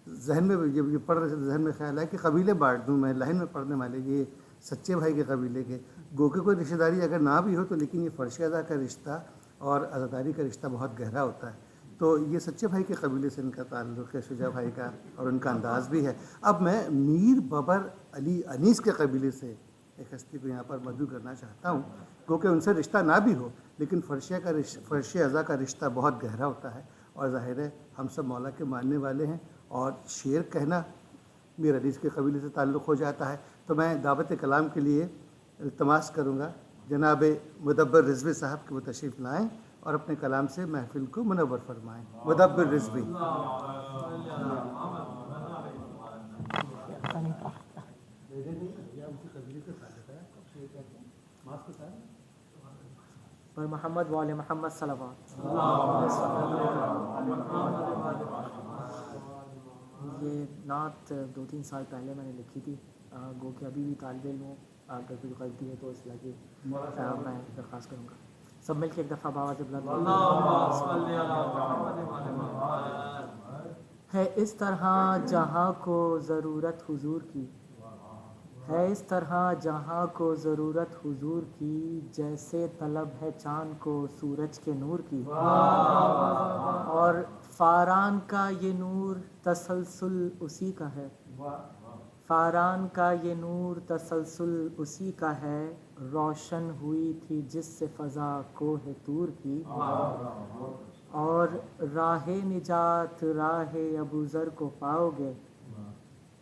ذہن میں یہ پڑھ رہے تھے ذہن میں خیال آیا کہ قبیلے بانٹ دوں میں لائن میں پڑھنے والے یہ سچے بھائی کے قبیلے کے، گو کہ کوئی رشتہ داری اگر نہ بھی ہو تو لیکن یہ فرش ادا کا رشتہ اور عزاداری کا رشتہ بہت گہرا ہوتا ہے. تو یہ سچے بھائی کے قبیلے سے ان کا تعلق ہے، شجاع بھائی کا، اور ان کا انداز بھی ہے. اب میں میر ببر علی انیس کے قبیلے سے ایک ہستی کو یہاں پر مدعو کرنا چاہتا ہوں، کیونکہ ان سے رشتہ نہ بھی ہو لیکن فرش ازا کا رشتہ بہت گہرا ہوتا ہے. اور ظاہر ہے ہم سب مولا کے ماننے والے ہیں، اور شعر کہنا میر انیس کے قبیلے سے تعلق ہو جاتا ہے. تو میں دعوت کلام کے لیے التماس کروں گا جناب مدبر رضوی صاحب کہ وہ تشریف لائیں اور اپنے کلام سے محفل کو منور فرمائیں. مدبر رضوی. پر محمد وال محمد صلوات. یہ نعت 2-3 سال پہلے میں نے لکھی تھی، گو کہ ابھی بھی طالب علم ہوں، اگر کوئی غلطی ہے تو اس لگے میں درخواست کروں گا. سب مل کے ایک دفعہ باواز بلند ہے. اس طرح جہاں کو ضرورت حضور کی ہے، اس طرح جہاں کو ضرورت حضور کی، جیسے طلب ہے چاند کو سورج کے نور کی. اور فاران کا یہ نور تسلسل اسی کا ہے، فاران کا یہ نور تسلسل اسی کا ہے. روشن ہوئی تھی جس سے فضا کوہ طور کی. اور راہ نجات راہ ابوذر کو پاؤ گے،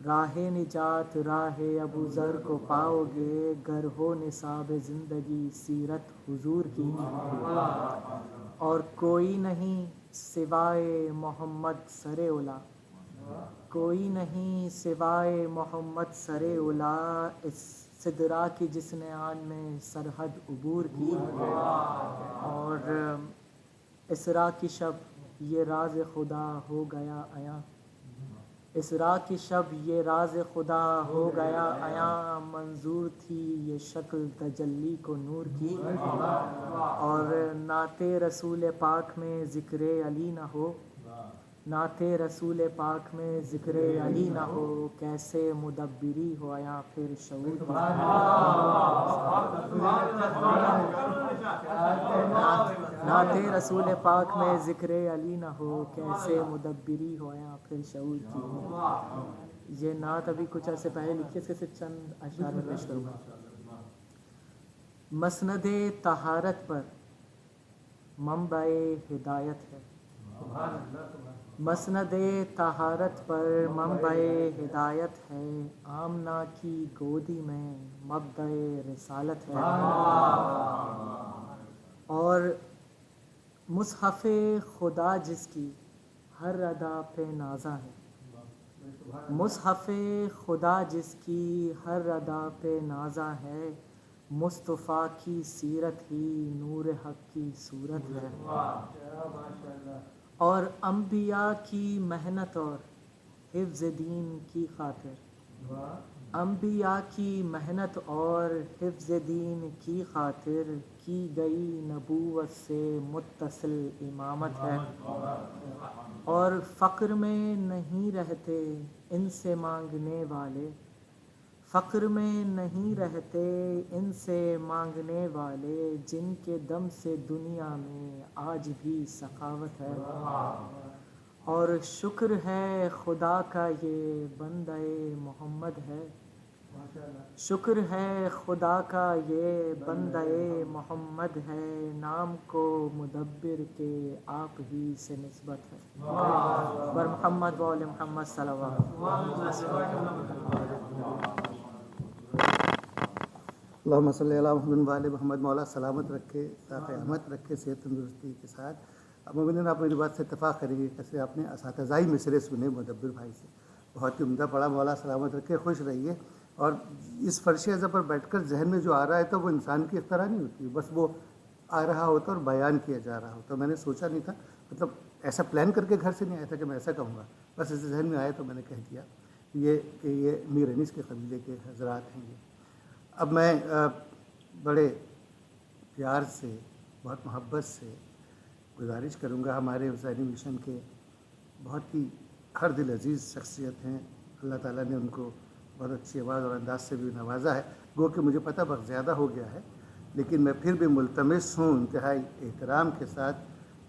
راہ نجات راہ ابوذر کو پاؤ گے، گر ہو نصاب زندگی سیرت حضور کی. اور کوئی نہیں سوائے محمد سر اولا، کوئی نہیں سوائے محمد سر اولا، اس سدرا کی جس نے آن میں سرحد عبور کی. اور اسرا کی شب یہ راز خدا ہو گیا عیاں، اسرا کی شب یہ راز خدا ہو گیا عیاں، منظور تھی یہ شکل تجلی کو نور کی. اور نعت رسول پاک میں ذکر علی نہ ہو، نعت رسول پاک میں ذکر علی نہ ہو، کیسے مدبری ہو عیاں پھر شعور کی. نعت رسول پاک میں ذکر علی نہ ہو، کیسے مدبری ہو عیاں پھر شعور کی. یہ نعت ابھی کچھ عرصے پہلے لکھی، اس کے صرف چند اشعار میں پیش کروں گا. مسند طہارت پر منبع ہدایت ہے، مسند طہارت پر منبع ہدایت ہے، آمنہ کی گودی میں مبدأ رسالت ہے. اور مصحف خدا جس کی ہر ادا پہ نازا ہے، مصحف خدا جس کی ہر ادا پہ نازا ہے، مصطفیٰ کی سیرت ہی نور حق کی صورت ہے. اور انبیاء کی محنت اور حفظ دین کی خاطر، انبیاء کی محنت اور حفظ دین کی خاطر کی گئی نبوت سے متصل امامت ہے. اور فقر میں نہیں رہتے ان سے مانگنے والے، فقر میں نہیں رہتے ان سے مانگنے والے، جن کے دم سے دنیا میں آج بھی سخاوت ہے. اور شکر ہے خدا کا یہ بندہ محمد ہے، شکر ہے خدا کا یہ بندہ محمد ہے، نام کو مدبر کے آپ ہی سے نسبت ہے. بر محمد وآل محمد صلوات. اللہم صلی علی محمد وآل محمد. مولا سلامت رکھے، تا قیامت رکھے، صحت تندرستی کے ساتھ. اب مومنین آپ میری بات سے اتفاق کریں گے، کیسے آپ نے اساتذائی مصرے سنے مدبر بھائی سے، بہت ہی عمدہ پڑھا. مولا سلامت رکھے، خوش رہیے. اور اس فرش اعظم پر بیٹھ کر ذہن میں جو آ رہا ہے تو وہ انسان کی اختراع نہیں ہوتی، بس وہ آ رہا ہوتا اور بیان کیا جا رہا ہوتا. میں نے سوچا نہیں تھا، مطلب ایسا پلان کر کے گھر سے نہیں آیا تھا کہ میں ایسا کہوں گا، بس اسے ذہن میں آیا تو میں نے کہہ دیا یہ کہ یہ میر انیس کے قبیلے کے حضرات ہیں. یہ اب میں بڑے پیار سے، بہت محبت سے گزارش کروں گا ہمارے حسینی مشن کے بہت ہی ہر دل عزیز شخصیت ہیں. اللہ تعالیٰ نے ان کو بہت اچھی آواز اور انداز سے بھی نوازا ہے. گو کہ مجھے پتہ وقت زیادہ ہو گیا ہے، لیکن میں پھر بھی ملتمس ہوں انتہائی احترام کے ساتھ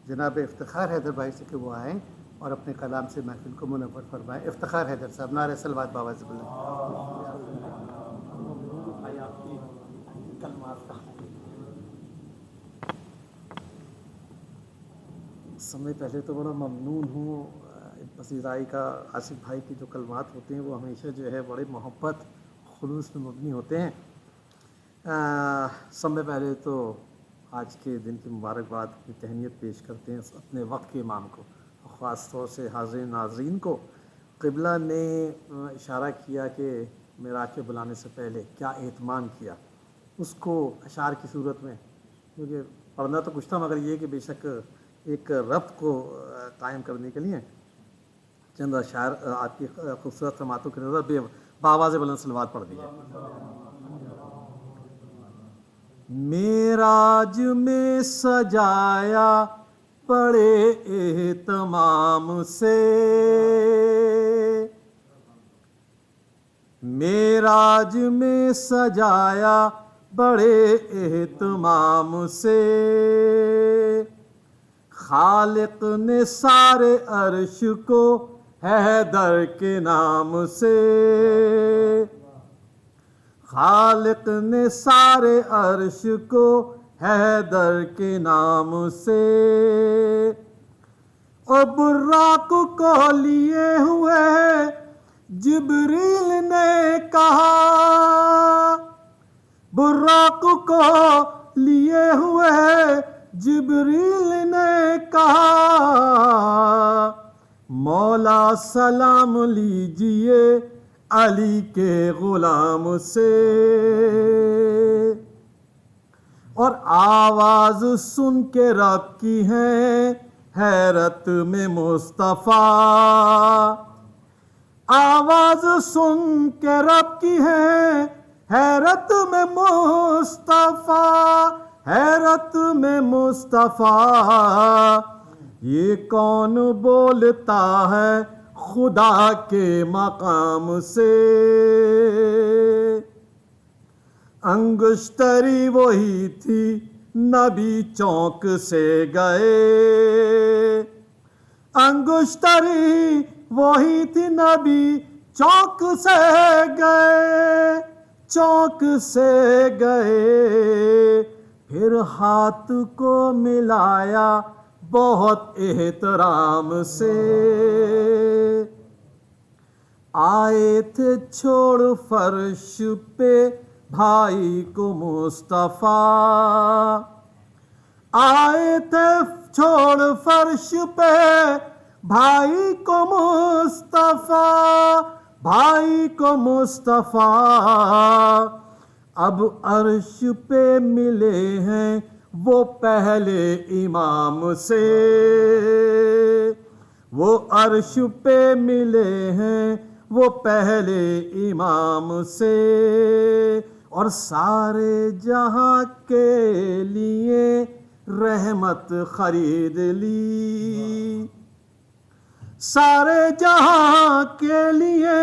جناب افتخار حیدر بھائی سے کہ وہ آئیں اور اپنے کلام سے محفل کو منور فرمائیں. افتخار حیدر صاحب، نعرہ صلوات باواز بلند. سب سے پہلے تو بڑا ممنون ہوں پذیرائی کا. آصف بھائی کی جو کلمات ہوتے ہیں وہ ہمیشہ جو ہے بڑے محبت خلوص میں مبنی ہوتے ہیں. سب سے پہلے تو آج کے دن کی مبارکباد کی تہنیت پیش کرتے ہیں اپنے وقت کے امام کو، خاص طور سے حاضرین ناظرین کو. قبلہ نے اشارہ کیا کہ معراج کے بلانے سے پہلے کیا اہتمام کیا، اس کو اشعار کی صورت میں، کیونکہ پڑھنا تو کچھ تھا مگر یہ کہ بے شک ایک ربط کو قائم کرنے کے لیے چند اشعار آپ کی خوبصورت سماعتوں کی نظر بآواز بلند صلوات پڑھ دیے. معراج میں سجایا بڑے اہتمام سے، معراج میں سجایا بڑے اہتمام سے، خالق نے سارے عرش کو حیدر کے نام سے، خالق نے سارے عرش کو حیدر کے نام سے، اور براق کو لیے ہوئے جبریل نے کہا، براق کو لیے ہوئے جبریل نے کہا، مولا سلام لیجئے علی کے غلام سے، اور آواز سن کے رب کی ہے حیرت میں مصطفیٰ، آواز سن کے رب کی ہے حیرت میں مصطفیٰ، حیرت میں مصطفیٰ. یہ کون بولتا ہے خدا کے مقام سے، انگشتری وہی تھی نبی چونک سے گئے، انگشتری وہی تھی نبی چونک سے گئے، چونک سے گئے. پھر ہاتھ کو ملایا بہت احترام سے، آئے تھے چھوڑ فرش پہ بھائی کو مصطفیٰ، آئے تھے چھوڑ فرش پہ بھائی کو مصطفیٰ، بھائی کو مصطفیٰ. اب عرش پہ ملے ہیں وہ پہلے امام سے، وہ عرش پہ ملے ہیں وہ پہلے امام سے، اور سارے جہاں کے لیے رحمت خرید لی، سارے جہاں کے لیے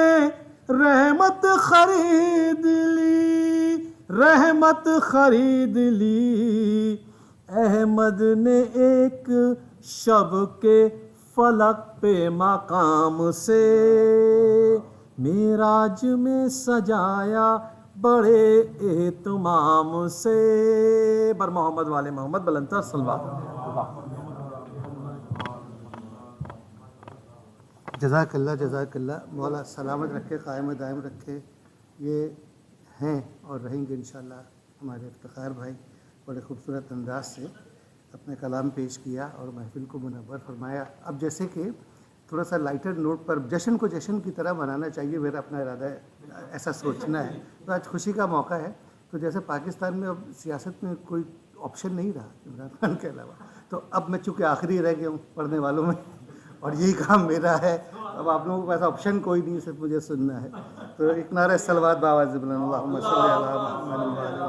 رحمت خرید لی، رحمت خرید لی. احمد نے ایک شب کے فلک پہ مقام سے، معراج میں سجایا بڑے اہتمام سے. بر محمد والے محمد بلندتر صلوات. جزاک اللہ، جزاک اللہ. مولا سلامت رکھے، قائم دائم رکھے. یہ ہیں اور رہیں گے انشاءاللہ ہمارے افتخار بھائی. بڑے خوبصورت انداز سے اپنے کلام پیش کیا اور محفل کو منور فرمایا. اب جیسے کہ تھوڑا سا لائٹر نوٹ پر جشن کو جشن کی طرح منانا چاہیے، میرا اپنا ارادہ ہے، ایسا سوچنا ہے. تو آج خوشی کا موقع ہے. تو جیسے پاکستان میں اب سیاست میں کوئی آپشن نہیں رہا عمران خان کے علاوہ، تو اب میں چونکہ آخری رہ گیا ہوں پڑھنے والوں میں اور یہی کام میرا ہے. اب آپ لوگوں کو ایسا آپشن کوئی نہیں، صرف مجھے سننا ہے. تو ایک نعرہ صلوات بآواز بلند، اللہم صلی علی محمد وعلی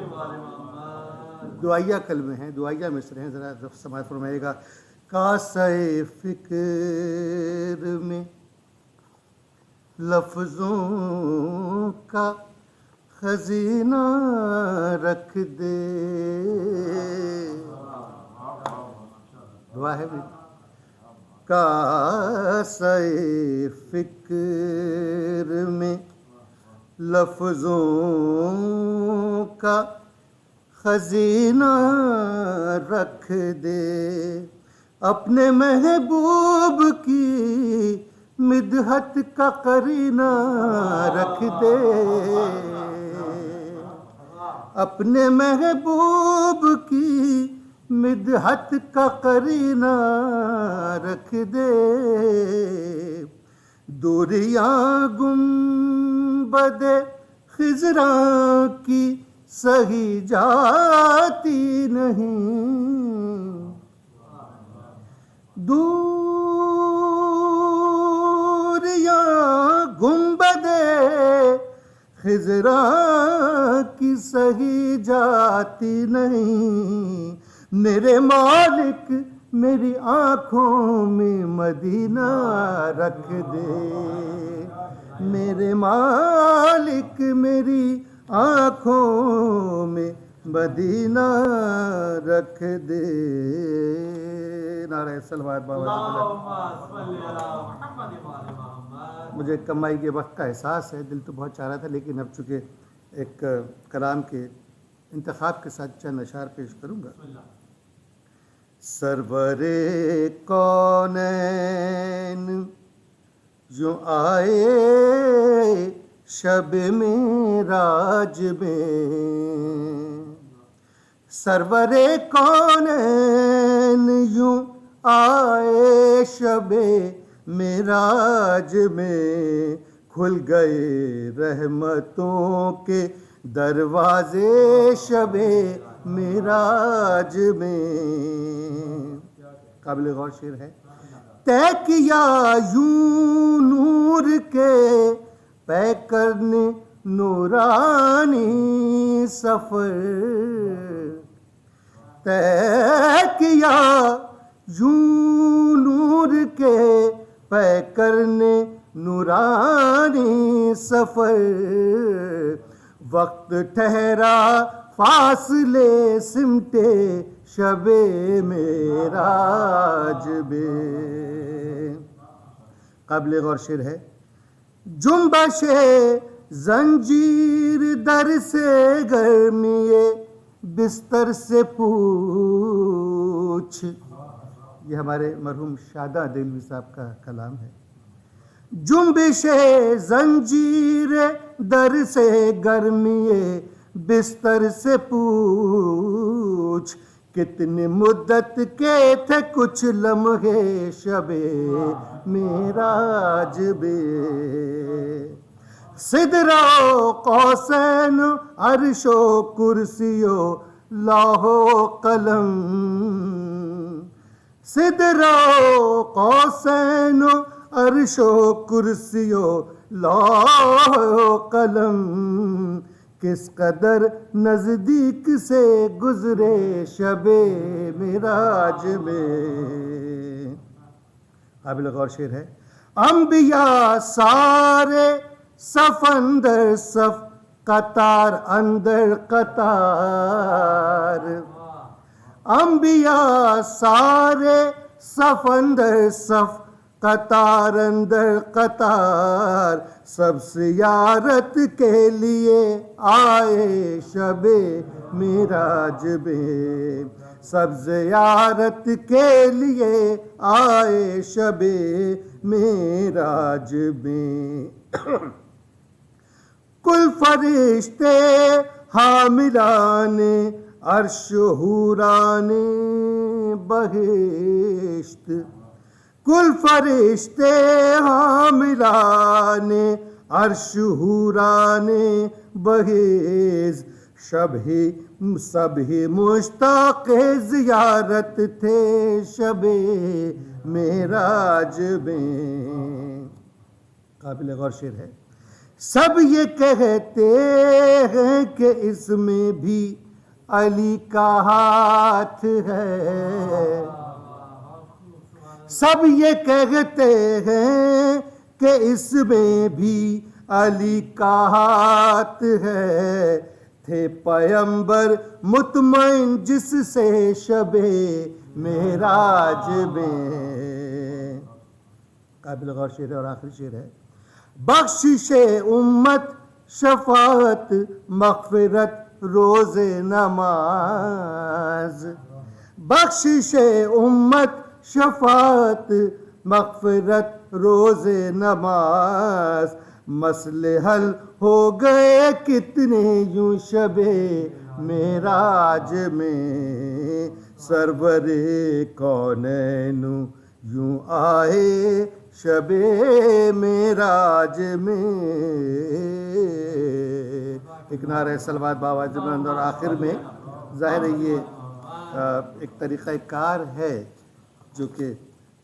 محمد. دعائیہ کلمے ہیں، دعائیہ مصرے ہیں، ذرا سماعت فرمائیے گا. کاسے فکر میں لفظوں کا خزینہ رکھ دے. دعا ہے بھی. کاسے فکر میں لفظوں کا خزینہ رکھ دے. اپنے محبوب کی مدحت کا قرینہ رکھ دے. اپنے محبوب کی مدحت کا قرینہ رکھ دے. دوریاں گنبد خضراں کی سہی جاتی نہیں. دوریاں گنبد خضراں کی سہی جاتی نہیں. میرے مالک میری آنکھوں میں مدینہ رکھ دے. میرے مالک میری آنکھوں میں مدینہ رکھ دے. نعرہ صلوات بابا. مجھے کمائی کے وقت کا احساس ہے. دل تو بہت چاہ رہا تھا لیکن اب چونکہ ایک کلام کے انتخاب کے ساتھ چند اشعار پیش کروں گا. سرور کونین جو آئے شب معراج میں. سرور کونین یوں آئے شب معراج میں. کھل گئے رحمتوں کے دروازے شب معراج میں. قابل غور شعر ہے. طے کیا یوں نور کے پیکر نے نورانی سفر. طے کیا یوں نور کے پیکر نے نورانی سفر. وقت ٹھہرا فاصلے سمٹے شب معراج میں. قابل غور شعر ہے. جنبش زنجیر در سے گرمی بستر سے پوچھ. یہ ہمارے مرحوم شاداں دہلوی صاحب کا کلام ہے. جنبش زنجیر در سے گرمی بستر سے پوچھ. کتنی مدت کے تھے کچھ لمحے شب معراج میں. سدرہ و قوسین عرش و کرسی و لوح و قلم. سدرہ و قوسین عرش و کرسی و لوح و قلم. کس قدر نزدیک سے گزرے شب معراج میں. قابل غور شعر ہے. انبیاء سارے صف اندر صف قطار اندر قطار. انبیاء سارے صف اندر صف قطار اندر قطار. سب زیارت کے لیے آئے شب معراج میں. سب زیارت کے لیے آئے شب معراج میں. کل فرشتے حاملان عرش حوران بہشت. کل فرشتے حاملان عرش حوران بہشت. سب ہی مشتاق زیارت تھے شب معراج میں. قابل غور شعر ہے. سب یہ کہتے ہیں کہ اس میں بھی علی کا ہاتھ ہے. سب یہ کہتے ہیں کہ اس میں بھی علی کا ہاتھ ہے، تھے پیمبر مطمئن جس سے شب معراج میں. قابل غور شعر ہے اور آخری شعر ہے. بخشش امت شفاعت مغفرت روز نماز، بخشش امت شفاعت مغفرت روز نماز، مسئلے حل ہو گئے کتنے یوں شب معراج میں، سرور کونین یوں آئے شب معراج میں. ایک نعرہ صلوات باواز بلند، اور آخر میں ظاہر ہے یہ ایک طریقہ کار ہے جو کہ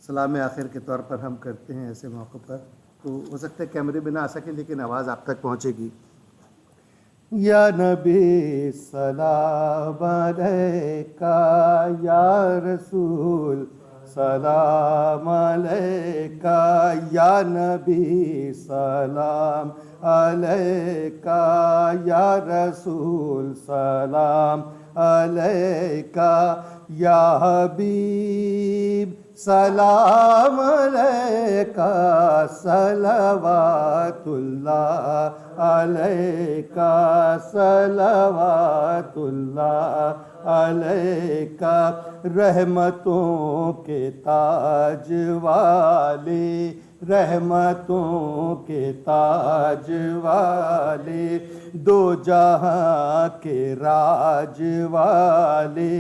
سلام آخر کے طور پر ہم کرتے ہیں ایسے موقع پر. تو ہو سکتا ہے کیمرے میں نہ آ سکے لیکن آواز آپ تک پہنچے گی. یا نبی سلام علیکہ، یا رسول سلام علیکہ، یا نبی سلام علیکہ، یا رسول سلام علیکہ، یا حبیب سلام علیکہ، صلوات اللہ علیکہ، صلوات اللہ علیکہ، رحمتوں کے تاج والے، رحمتوں کے تاج والے، دو جہاں کے راج والے،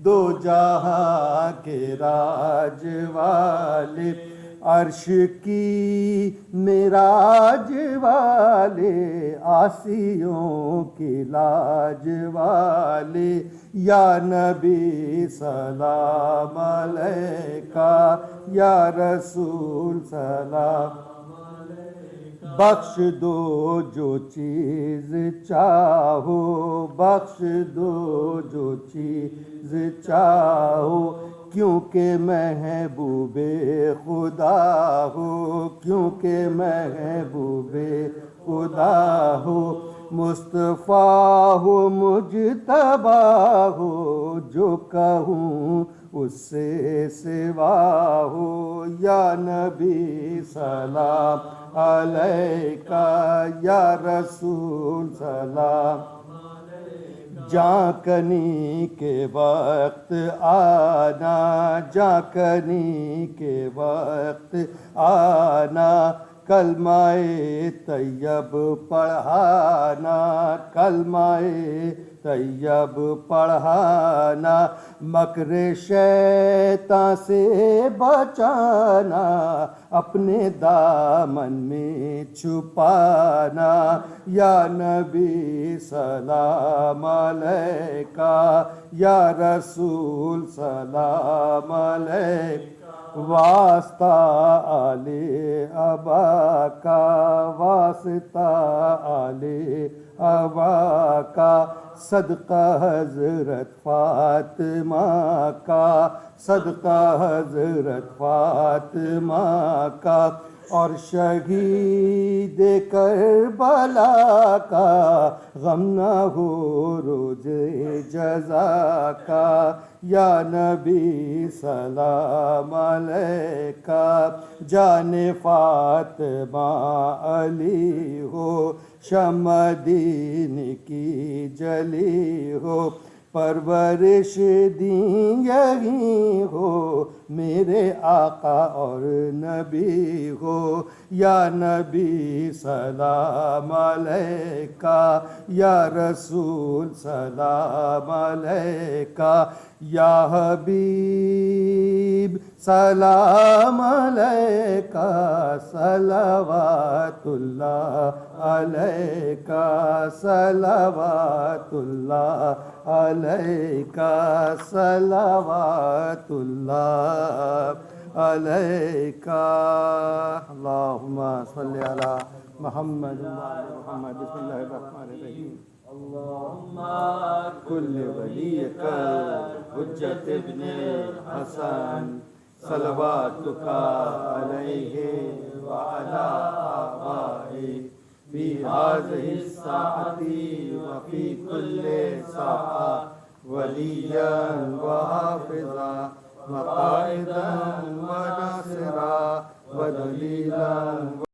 دو جہاں کے راج والے، عرش کی معراج والے، عاصیوں کی لاج والے، یا نبی سلام علیکہ، یا رسول سلام. بخش دو جو چیز چاہو، بخش دو جو چیز چاہو، کیونکہ محبوب خدا ہو، کیونکہ محبوب خدا ہو، مصطفیٰ ہو مجتبی ہو، جو کہوں اس سے سوا ہو، یا نبی سلام علیکہ، یا رسول سلام. جانکنی کے وقت آنا، جانکنی کے وقت آنا، کلمہ طیب پڑھانا، کلمہ طیب پڑھانا، مکر شیطان سے بچانا، اپنے دامن میں چھپانا، یا نبی سلام علیکہ، یا رسول سلام علیکہ. واسطہ آل ابا کا، واسطہ آل ابا کا، صدقہ حضرت فاطمہ کا، صدقہ حضرت فاطمہ کا، اور شہید کربلا کا، غم نہ ہو روز جزا کا، یا نبی سلام علیکہ. جان فاطمہ علی ہو، شمع دین کی جلی ہو، پرورش دین یہی ہو، میرے آقا اور نبی ہو، یا نبی سلام علیکہ، یا رسول سلام علیکہ، یا حبیب سلام علیکہ، صلوات اللہ علیکہ، صلوات اللہ علیکہ، صلوات اللہ علیکہ. اللہم صلی علی محمد وعلی محمد. بسم اللہ الرحمن الرحیم. اللہم کل ولی کا حجت ابن حسن، صلواتک علیہ وعلی آبائہ فی هذه الساعة وفی کل ساعة ولییا وحافظا وقائدا وناصرا ودلیلا